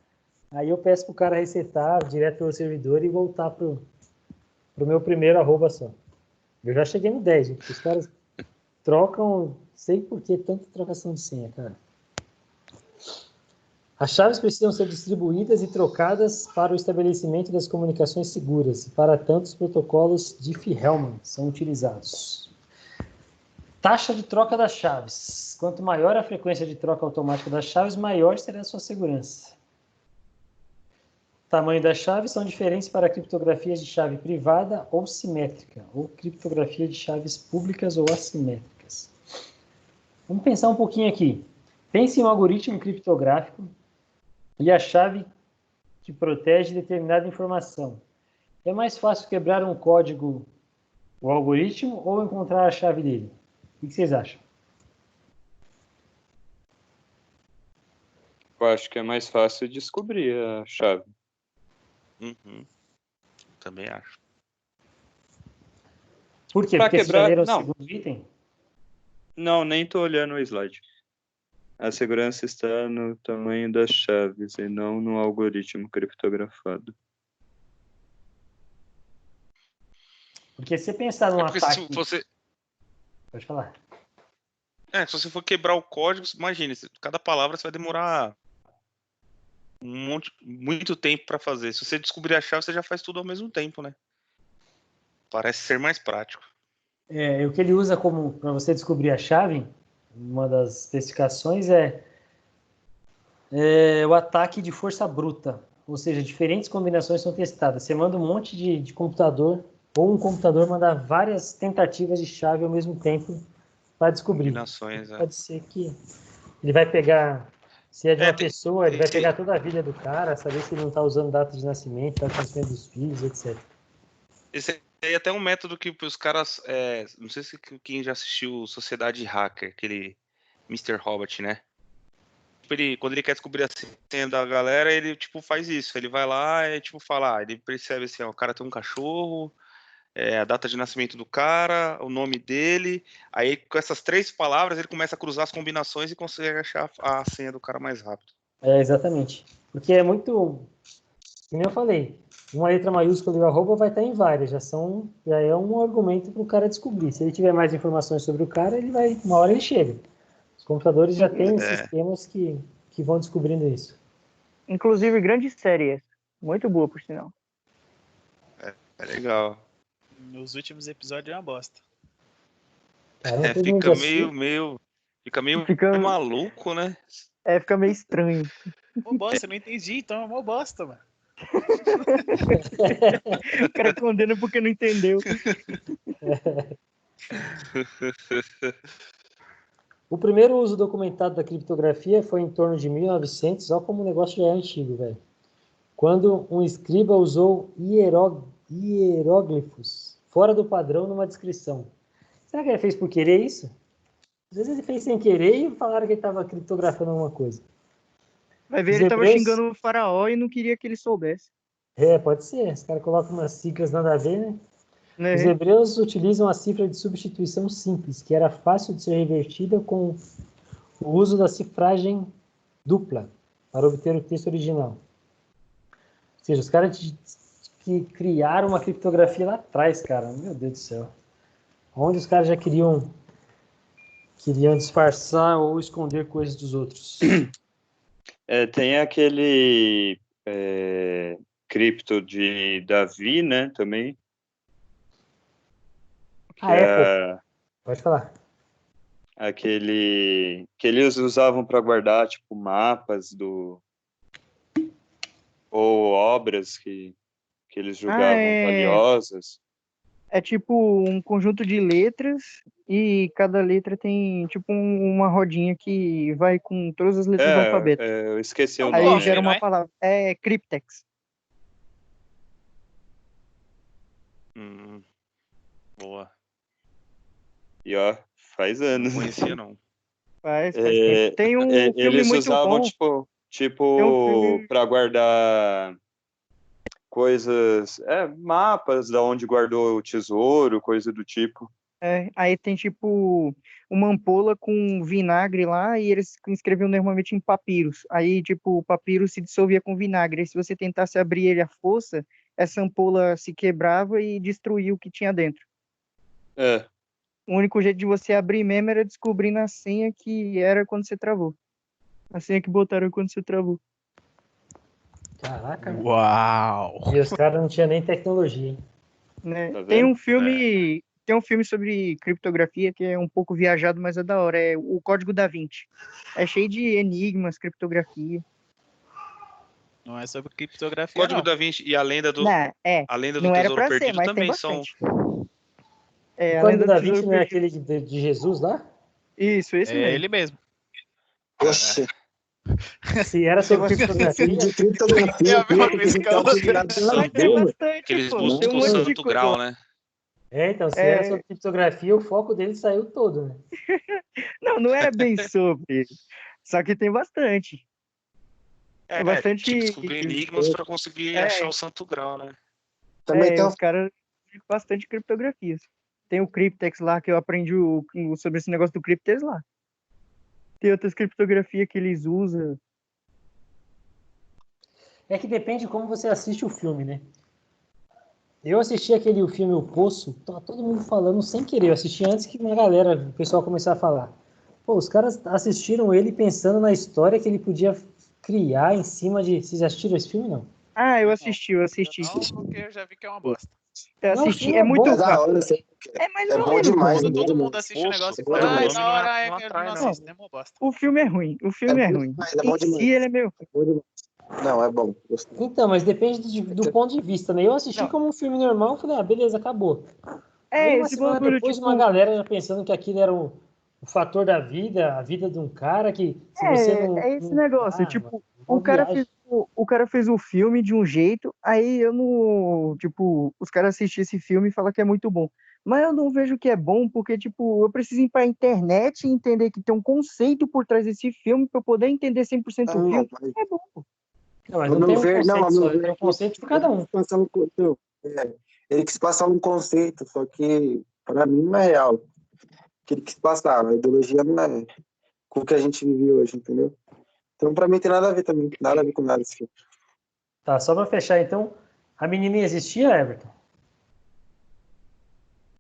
aí eu peço pro cara resetar direto pelo servidor e voltar pro meu primeiro arroba só. Eu já cheguei no 10, gente. Os caras trocam, sei por que tanta trocação de senha, cara. As chaves precisam ser distribuídas e trocadas para o estabelecimento das comunicações seguras, e para tanto os protocolos Diffie-Hellman são utilizados. Taxa de troca das chaves. Quanto maior a frequência de troca automática das chaves, maior será a sua segurança. O tamanho das chaves são diferentes para criptografias de chave privada ou simétrica, ou criptografia de chaves públicas ou assimétricas. Vamos pensar um pouquinho aqui. Pense em um algoritmo criptográfico e a chave que protege determinada informação. É mais fácil quebrar um código, o algoritmo, ou encontrar a chave dele? O que vocês acham? Eu acho que é mais fácil descobrir a chave. Também acho. Por quê? Pra Porque quebrar, vocês já leram o não. segundo item? Não, nem tô olhando o slide. A segurança está no tamanho das chaves e não no algoritmo criptografado. Porque se você pensar num Porque ataque... se você... Pode falar. Se você for quebrar o código, imagine, cada palavra você vai demorar muito tempo para fazer. Se você descobrir a chave, você já faz tudo ao mesmo tempo, né? Parece ser mais prático. O que ele usa como para você descobrir a chave, uma das especificações é o ataque de força bruta, ou seja, diferentes combinações são testadas. Você manda um monte de computador, ou um computador manda várias tentativas de chave ao mesmo tempo para descobrir. Combinações, Pode ser que ele vai pegar, se é de uma pessoa, ele vai pegar toda a vida do cara, saber se ele não está usando data de nascimento, data de nascimento dos filhos, etc. Esse é até um método que os caras, não sei se quem já assistiu Sociedade Hacker, aquele Mr. Robot, né? Quando ele quer descobrir a senha da galera, ele tipo faz isso. Ele vai lá e tipo fala, ele percebe assim, ó, o cara tem um cachorro, a data de nascimento do cara, o nome dele. Aí com essas 3 palavras ele começa a cruzar as combinações e consegue achar a senha do cara mais rápido. Exatamente. Porque é muito, como eu falei, uma letra maiúscula e o arroba vai estar em várias, já é um argumento para o cara descobrir. Se ele tiver mais informações sobre o cara, uma hora ele chega. Os computadores já têm sistemas que vão descobrindo isso. Inclusive, grande série essa. Muito boa, por sinal. É legal. Nos últimos episódios é uma bosta. Fica meio maluco, né? Fica meio estranho. Mó bosta, eu não entendi, então é mó bosta, mano. O cara condena porque não entendeu. O primeiro uso documentado da criptografia foi em torno de 1900, olha como o negócio já é antigo, velho. Quando um escriba usou hieróglifos fora do padrão numa descrição. Será que ele fez por querer isso? Às vezes ele fez sem querer e falaram que ele estava criptografando alguma coisa. Vai ver, ele estava xingando o faraó e não queria que ele soubesse. Pode ser. Os caras colocam umas siglas nada a ver, né? Os hebreus utilizam a cifra de substituição simples, que era fácil de ser revertida com o uso da cifragem dupla para obter o texto original. Ou seja, os caras que criaram uma criptografia lá atrás, cara. Meu Deus do céu. Onde os caras já queriam disfarçar ou esconder coisas dos outros. Tem aquele cripto de Davi, né, também. Pode falar. Aquele que eles usavam para guardar, tipo, mapas ou obras que eles julgavam valiosas. É tipo um conjunto de letras e cada letra tem tipo uma rodinha que vai com todas as letras do alfabeto. Eu esqueci o Aí nome. gera uma palavra. É Cryptex. Boa. E ó, Faz anos. Não conhecia, não. Faz tempo. Tem um filme Eles muito usavam, bom. tipo, Tem um filme- para guardar coisas, mapas da onde guardou o tesouro, coisa do tipo. Aí tem tipo uma ampola com vinagre lá e eles escreviam normalmente em papiros. Aí, tipo, o papiro se dissolvia com vinagre. E se você tentasse abrir ele à força, essa ampola se quebrava e destruía o que tinha dentro. É. O único jeito de você abrir mesmo era descobrindo a senha que era quando você travou. A senha que botaram quando você travou. Caraca. Uau! E os caras não tinham nem tecnologia, hein? Né? Tá Tem vendo? um filme. Tem um filme sobre criptografia que é um pouco viajado, mas é da hora. É o Código da Vinci. É cheio de enigmas, criptografia. Não é sobre criptografia, Código não. da Vinci e a lenda do Não era Tesouro pra ser, Perdido mas tem também são. bastante. O A Código lenda da do Vinci Tesouro não é Perdido. aquele de Jesus lá? Isso, esse É mesmo. ele mesmo. Oxe, Se era sobre criptografia, de criptografia, Eu vi uma tem que vez que apresentar eu- o treinado pela Mas tem Deus. bastante, Que eles pô. Tem um buscam o monte de santo coisa. grau, né? então, se era sobre criptografia, o foco dele saiu todo, né? Não é bem sobre. Só que tem bastante. É, Bastante. tinha que descobrir enigmas para conseguir achar o santo grau, né? Também tem Os caras têm bastante criptografias. Tem o Cryptex lá, que eu aprendi sobre esse negócio do Cryptex lá. Tem outras criptografias que eles usam. É que depende de como você assiste o filme, né? Eu assisti o filme O Poço, tá todo mundo falando sem querer. Eu assisti antes que uma galera, o pessoal começar a falar. Pô, os caras assistiram ele pensando na história que ele podia criar em cima de... Vocês assistiram esse filme, não? Ah, eu Não. assisti. Não, porque eu já vi que é uma bosta. Eu Não, o assisti. filme É é muito bom. É da hora, assim. mais É ou bom menos demais, bom. é bom Todo mundo demais. assiste o negócio e Poço, fala, demais. da hora, não eu atrai, não não. assisto, é uma bosta. O filme é ruim. O filme é bom ruim. demais, é bom Em demais. si, ele é meu. É bom demais. Não, é bom. Gostei. Então, mas depende do ponto de vista, né? Eu assisti Não. como um filme normal, falei, beleza, acabou. Aí uma Esse semana bagulho, depois, tipo... uma galera já pensando que aquilo era o fator da vida, a vida de um cara que se você não... É esse negócio, mano, tipo, uma o cara viagem. fez o filme de um jeito, aí eu não, tipo, os caras assistem esse filme e falam que é muito bom. Mas eu não vejo que é bom, porque, tipo, eu preciso ir pra internet e entender que tem um conceito por trás desse filme pra eu poder entender 100% o Não, filme. mas, É bom. Não, mas ao não tem meu um ver, conceito ao só, meu ver, tem um conceito de cada ele um. quis passar ele quis passar um conceito, só que para mim não é real. Que ele quis passar, a ideologia não é com o que a gente vive hoje, entendeu? Então, para mim, tem nada a ver também, nada a ver com nada esse filme. Tá, só pra fechar, então, a menininha existia, Everton?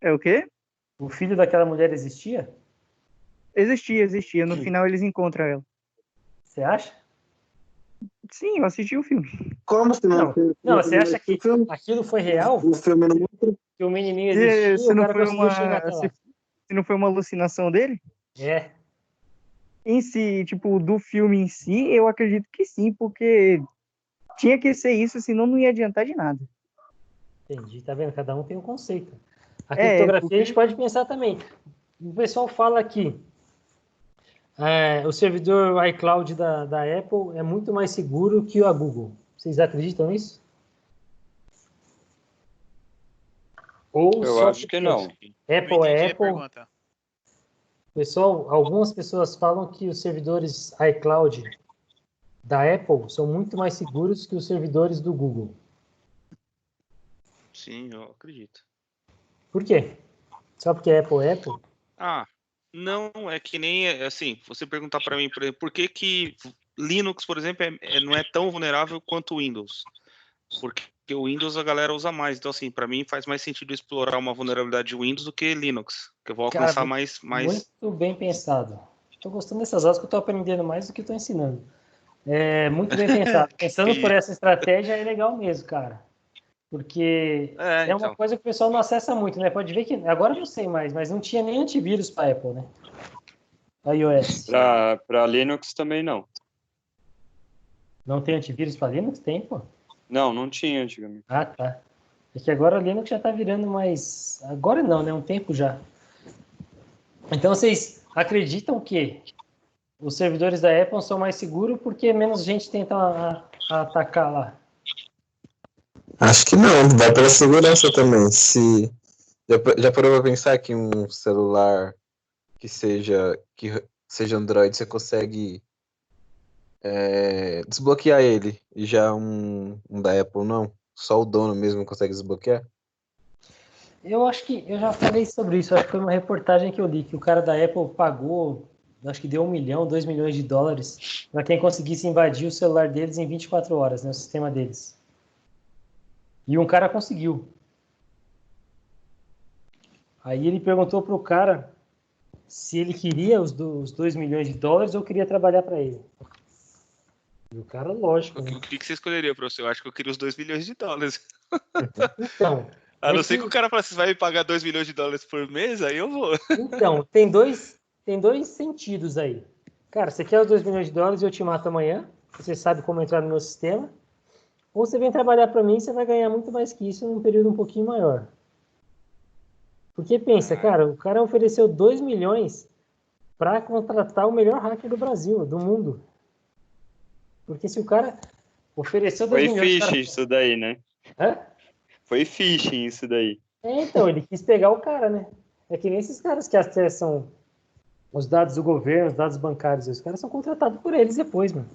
É o quê? O filho daquela mulher existia? Existia. No final eles encontram ela. Você acha? Sim, eu assisti o filme. Como se não? Não, você acha que o filme, aquilo foi real? o filme não mostra? Que o menininho existia e Se o não cara foi conseguiu chegar até lá? se não foi uma alucinação dele? É. Em si, tipo, do filme em si, eu acredito que sim, porque tinha que ser isso, senão não ia adiantar de nada. Entendi, tá vendo? Cada um tem um conceito. A É, criptografia porque- a gente pode pensar também. O pessoal fala que o servidor iCloud da Apple é muito mais seguro que o a Google. Vocês acreditam nisso? Ou Eu só acho que porque não. Apple Não é entendi a Apple? pergunta. Pessoal, algumas pessoas falam que os servidores iCloud da Apple são muito mais seguros que os servidores do Google. Sim, eu acredito. Por quê? Só porque Apple é Apple? Ah, não, é que nem, assim, você perguntar para mim, por exemplo, por que Linux, por exemplo, não é tão vulnerável quanto o Windows? Porque o Windows a galera usa mais. Então, assim, para mim faz mais sentido explorar uma vulnerabilidade de Windows do que Linux, que eu vou alcançar Cara, mais... muito bem pensado. Estou gostando dessas aulas que eu estou aprendendo mais do que estou ensinando. É muito bem pensado. Pensando por essa estratégia é legal mesmo, cara. Porque é uma então. coisa que o pessoal não acessa muito, né? Pode ver que agora eu não sei mais, mas não tinha nem antivírus para Apple, né? iOS. Para Linux também não. Não tem antivírus para Linux? Tem, pô. Não tinha antigamente. Ah, tá. É que agora o Linux já está virando mais... Agora não, né? Um tempo já. Então vocês acreditam que os servidores da Apple são mais seguros porque menos gente tenta atacar lá? Acho que não, vai pela segurança também. Se já parou pra pensar que um celular que seja Android, você consegue desbloquear ele. E já um da Apple não? Só o dono mesmo consegue desbloquear? Eu acho que eu já falei sobre isso. Acho que foi uma reportagem que eu li, que o cara da Apple pagou, acho que deu 1 milhão, 2 milhões de dólares para quem conseguisse invadir o celular deles em 24 horas, né, o sistema deles. E um cara conseguiu. Aí ele perguntou pro cara se ele queria os 2 milhões de dólares ou queria trabalhar para ele. E o cara, lógico, né? O que você escolheria, professor? Eu acho que eu queria os 2 milhões de dólares. Então, A não ser que o cara falasse, você vai me pagar 2 milhões de dólares por mês, aí eu vou. Então, tem dois sentidos aí. Cara, você quer os 2 milhões de dólares e eu te mato amanhã? Você sabe como entrar no meu sistema? Ou você vem trabalhar para mim e você vai ganhar muito mais que isso num período um pouquinho maior. Porque pensa, cara, o cara ofereceu 2 milhões para contratar o melhor hacker do Brasil, do mundo. Porque se o cara ofereceu 2 Foi milhões... phishing isso daí, né? Hã? Foi phishing isso daí. Então, ele quis pegar o cara, né? É que nem esses caras que acessam os dados do governo, os dados bancários. Os caras são contratados por eles depois, mano.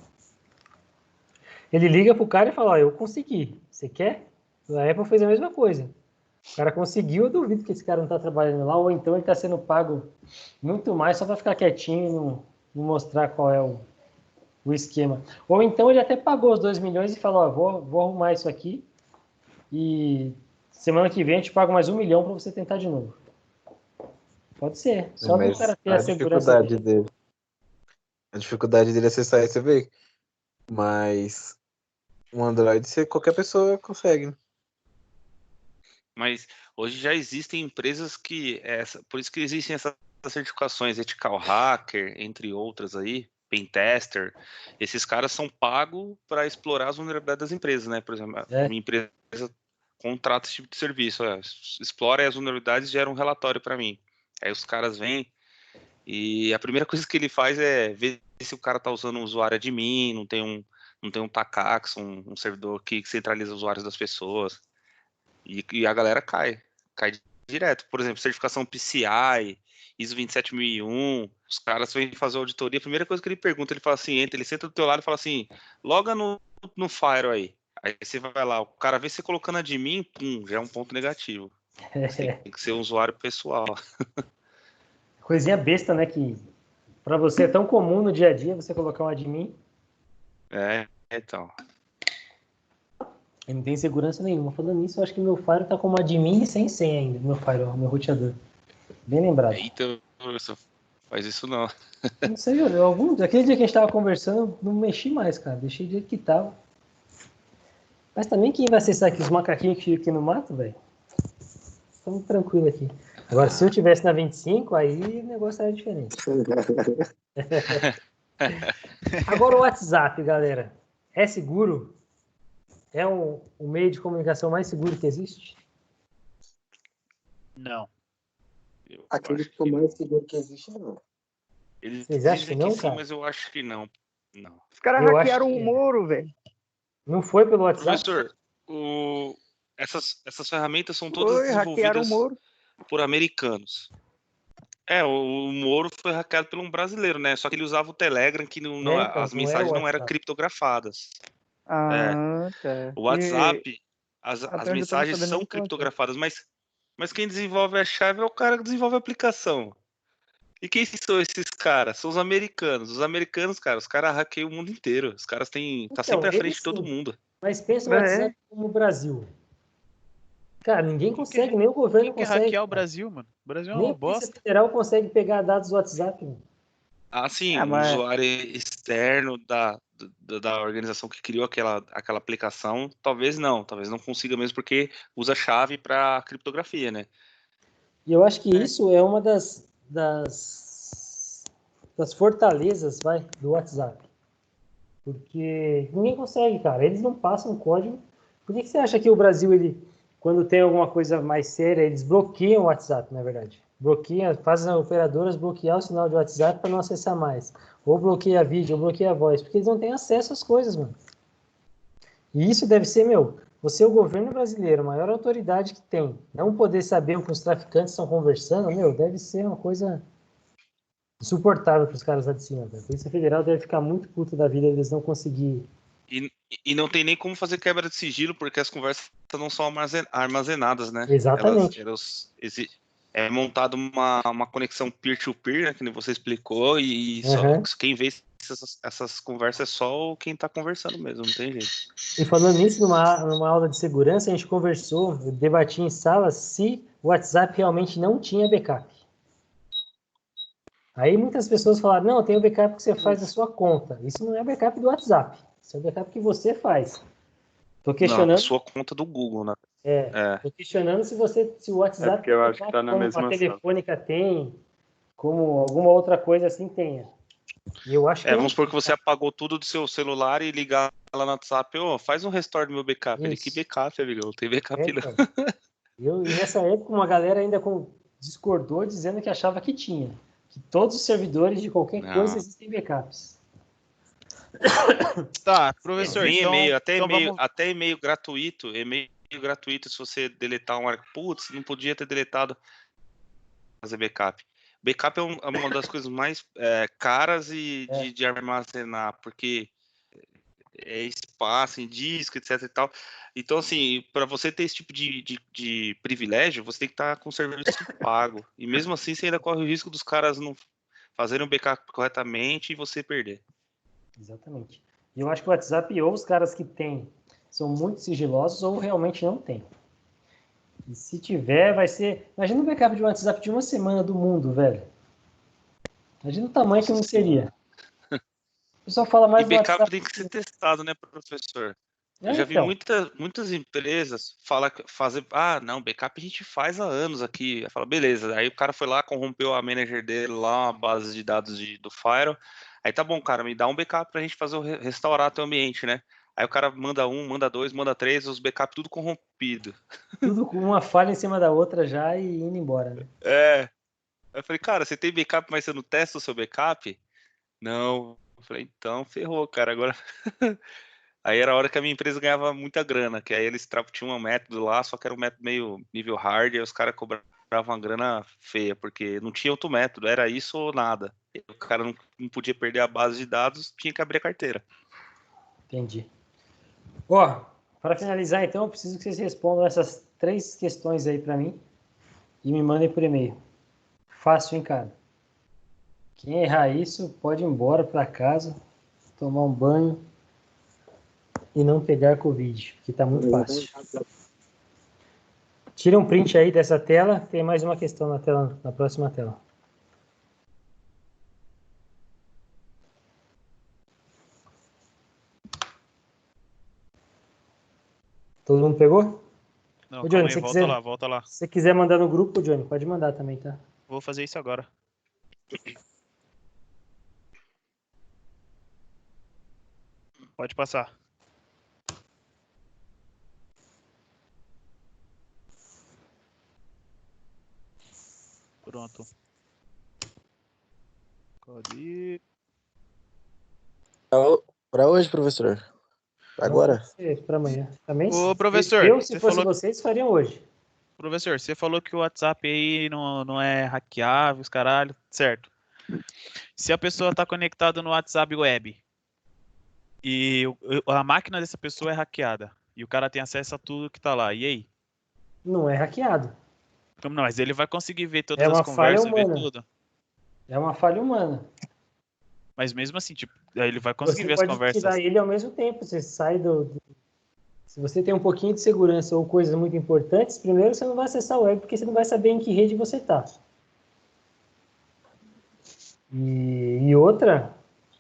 Ele liga pro cara e fala, ó, eu consegui. Você quer? A Apple fez a mesma coisa. O cara conseguiu, eu duvido que esse cara não tá trabalhando lá, ou então ele tá sendo pago muito mais só para ficar quietinho e não mostrar qual é o esquema. Ou então ele até pagou os 2 milhões e falou, ó, vou arrumar isso aqui e semana que vem a gente paga mais 1 milhão para você tentar de novo. Pode ser. Só para o cara ter a segurança dele. A dificuldade dele é acessar esse veículo. Mas um Android, qualquer pessoa consegue, né? Mas hoje já existem empresas que... por isso que existem essas certificações, Ethical Hacker, entre outras aí, Pentester. Esses caras são pagos para explorar as vulnerabilidades das empresas, né? Por exemplo, a minha empresa contrata esse tipo de serviço. Explora as vulnerabilidades e gera um relatório para mim. Aí os caras vêm e a primeira coisa que ele faz é ver se o cara tá usando um usuário admin, não tem um Takax, um servidor que centraliza os usuários das pessoas. E a galera cai direto. Por exemplo, certificação PCI, ISO 27001, os caras vêm fazer auditoria, a primeira coisa que ele pergunta, ele fala assim, ele senta do teu lado e fala assim, loga no Fire aí. Aí você vai lá, o cara vê você colocando admin, pum, já é um ponto negativo. Tem que ser um usuário pessoal. Coisinha besta, né, que para você é tão comum no dia a dia você colocar um admin. Então... E não tem segurança nenhuma. Falando nisso, eu acho que meu Fire tá como admin e sem senha ainda. Meu Fire, meu roteador. Bem lembrado. Eita, faz isso não. Não sei, aquele dia que a gente tava conversando, não mexi mais, cara. Deixei do jeito que tava. Mas também quem vai acessar aqui os macaquinhos que ficam aqui no mato, velho? Estamos tranquilo aqui. Agora, se eu tivesse na 25, aí o negócio era diferente. Agora o WhatsApp, galera. É seguro? É o meio de comunicação mais seguro que existe? Não. Aquele que mais seguro que existe, não. Eles Vocês acham dizem que não, sim, cara? mas eu acho que não. Não. Os caras Eu hackearam acho o que- Moro, velho. Não foi pelo WhatsApp? Professor, essas ferramentas são todas Foi, hackearam o desenvolvidas Moro. por americanos. O Moro foi hackeado por um brasileiro, né? Só que ele usava o Telegram, que Então, as não mensagens é o não eram WhatsApp. criptografadas. Ah, tá. O WhatsApp, as Até onde eu tava mensagens sabendo, são não foi. criptografadas, mas quem desenvolve a chave é o cara que desenvolve a aplicação. E quem são esses caras? São os americanos. Os americanos, cara, os caras hackeiam o mundo inteiro. Os caras tá Então, sempre à frente eles de todo sim. mundo. Mas pensa o É. WhatsApp como o Brasil. Cara, ninguém Quem consegue, quer- nem o governo Quem quer consegue. hackear o cara. Brasil, mano? O Brasil é Nem uma a Polícia bosta. Federal consegue pegar dados do WhatsApp. Mano. Sim, Ah, um mas- usuário externo da organização que criou aquela aplicação, talvez não consiga mesmo, porque usa chave para criptografia, né? E eu acho que isso é uma das fortalezas, do WhatsApp. Porque ninguém consegue, cara. Eles não passam código. Por que você acha que o Brasil, quando tem alguma coisa mais séria, eles bloqueiam o WhatsApp, na verdade? Fazem as operadoras bloquear o sinal de WhatsApp para não acessar mais. Ou bloqueia vídeo, ou bloqueia voz. Porque eles não têm acesso às coisas, mano. E isso deve ser, você é o governo brasileiro, a maior autoridade que tem. Não poder saber o que os traficantes estão conversando, deve ser uma coisa insuportável para os caras lá de cima, velho. A Polícia Federal deve ficar muito puta da vida eles não conseguir. E não tem nem como fazer quebra de sigilo, porque as conversas não são armazenadas, né? Exatamente. É montado uma conexão peer-to-peer, né, que nem você explicou, e só quem vê essas conversas é só quem tá conversando mesmo, não tem jeito. E falando nisso, numa aula de segurança, a gente conversou, eu debati em sala se o WhatsApp realmente não tinha backup. Aí muitas pessoas falaram, não, tem o backup que você faz da sua conta. Isso não é backup do WhatsApp. Isso é o backup que você faz. Tô questionando. Não, a sua conta do Google, né? Tô questionando se o WhatsApp porque eu acho que tá na como mesma a Telefônica tem, como alguma outra coisa assim tenha. E eu acho que vamos supor que você apagou tudo do seu celular e ligar lá no WhatsApp, faz um restore do meu backup. Ele, que backup, amigão? Não tem backup não. E nessa época uma galera ainda discordou dizendo que achava que tinha. Que todos os servidores de qualquer coisa existem backups. Tá, professor, e-mail, até e-mail gratuito, se você deletar um arquivo, putz, não podia ter deletado, fazer backup. Backup é uma das coisas mais caras de armazenar, porque é espaço em disco, etc e tal. Então, assim, para você ter esse tipo de privilégio, você tem que estar com o serviço pago. E mesmo assim, você ainda corre o risco dos caras não fazerem um backup corretamente e você perder. Exatamente. E eu acho que o WhatsApp, ou os caras que têm, são muito sigilosos, ou realmente não tem. E se tiver, vai ser... Imagina um backup de um WhatsApp de uma semana do mundo, velho. Imagina o tamanho que não seria. O pessoal fala mais do WhatsApp. E backup tem que ser testado, né, professor? Eu já vi muitas empresas fazer... não, backup a gente faz há anos aqui. Fala, beleza. Aí o cara foi lá, corrompeu a manager dele lá, uma base de dados do Firewall. Aí tá bom, cara, me dá um backup pra gente fazer restaurar teu ambiente, né? Aí o cara manda 1, manda 2, manda 3, os backups tudo corrompido. Tudo com uma falha em cima da outra já e indo embora, né? Aí eu falei, cara, você tem backup, mas você não testa o seu backup? Não. Eu falei, então ferrou, cara, agora... Aí era a hora que a minha empresa ganhava muita grana, que aí eles tinham um método lá, só que era um método meio nível hard, e aí os caras cobravam uma grana feia, porque não tinha outro método, era isso ou nada. E o cara não podia perder a base de dados, tinha que abrir a carteira. Entendi. Para finalizar, então, eu preciso que vocês respondam essas 3 questões aí para mim e me mandem por e-mail. Fácil, hein, cara? Quem errar isso pode ir embora para casa, tomar um banho e não pegar Covid, que tá muito fácil. Tira um print aí dessa tela, tem mais uma questão na próxima tela. Todo mundo pegou? Não, Ô, Johnny, volta lá. Se você quiser mandar no grupo, Johnny, pode mandar também, tá? Vou fazer isso agora. Pode passar. Pronto. Cadê? Para hoje, professor? Agora? Para amanhã. Também, Ô, professor, se fosse vocês, fariam hoje. Professor, você falou que o WhatsApp aí não é hackeável, os caralho, certo? Se a pessoa está conectada no WhatsApp web e a máquina dessa pessoa é hackeada e o cara tem acesso a tudo que está lá, e aí? Não é hackeado. Não, mas ele vai conseguir ver todas as conversas e ver tudo. É uma falha humana. Mas mesmo assim, tipo, ele vai conseguir ver as conversas. Você pode tirar ele ao mesmo tempo. Você sai Se você tem um pouquinho de segurança ou coisas muito importantes, primeiro você não vai acessar o web porque você não vai saber em que rede você está. E outra,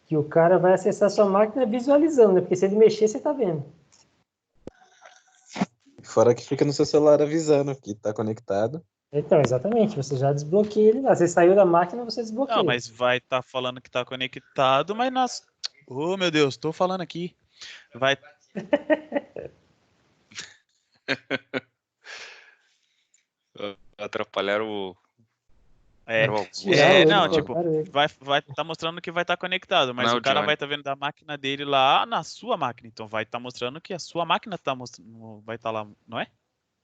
que o cara vai acessar sua máquina visualizando, né? Porque se ele mexer, você está vendo. Fora que fica no seu celular avisando que está conectado. Então, exatamente. Você já desbloqueia ele lá. Você saiu da máquina, você desbloqueia. Não, mas vai estar falando que está conectado, mas Oh, meu Deus, estou falando aqui. Vai... Atrapalharam o... vai estar mostrando que vai estar conectado, mas o cara vai estar vendo da máquina dele lá na sua máquina, então vai estar mostrando que a sua máquina vai estar lá, não é?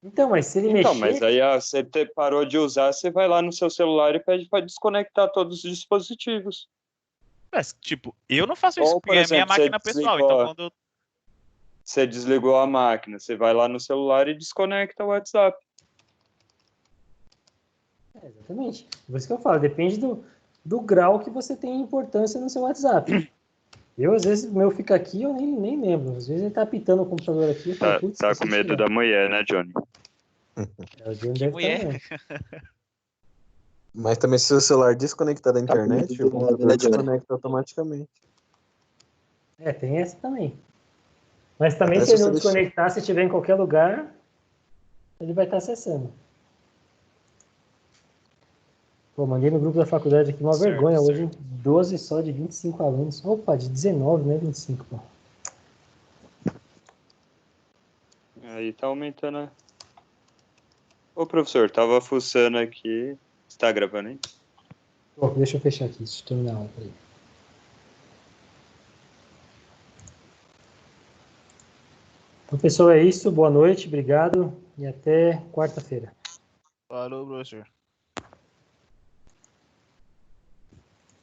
Então, mas se ele Então, mexer... mas aí você parou de usar, você vai lá no seu celular e pede para desconectar todos os dispositivos. Mas, tipo, eu não faço isso Ou, por porque é minha exemplo, você máquina pessoal. Então, quando você desligou a máquina, você vai lá no celular e desconecta o WhatsApp. Exatamente. Por isso que eu falo, depende do grau que você tem importância no seu WhatsApp. Eu, às vezes, o meu fica aqui, eu nem lembro. Às vezes ele tá apitando o computador aqui, eu falo, putz, Tá com medo da mulher, né, Johnny? O Johnny que deve mulher. mesmo. Mas também se o celular desconectar da Tá com medo internet, do o computador lado, né, Johnny? desconecta automaticamente. Tem essa também. Mas também, Até se se ele não você deixar- desconectar, se estiver em qualquer lugar, ele vai estar acessando. Pô, mandei no grupo da faculdade aqui uma Certo, vergonha hoje, certo. hein? 12 só de 25 alunos. Opa, de 19, né? 25, pô. Aí tá aumentando. Ô, professor, tava fuçando aqui. Você tá gravando, hein? Pô, deixa eu fechar aqui, deixa eu terminar a aula. Peraí. Então, pessoal, é isso. Boa noite, obrigado e até quarta-feira. Falou, professor.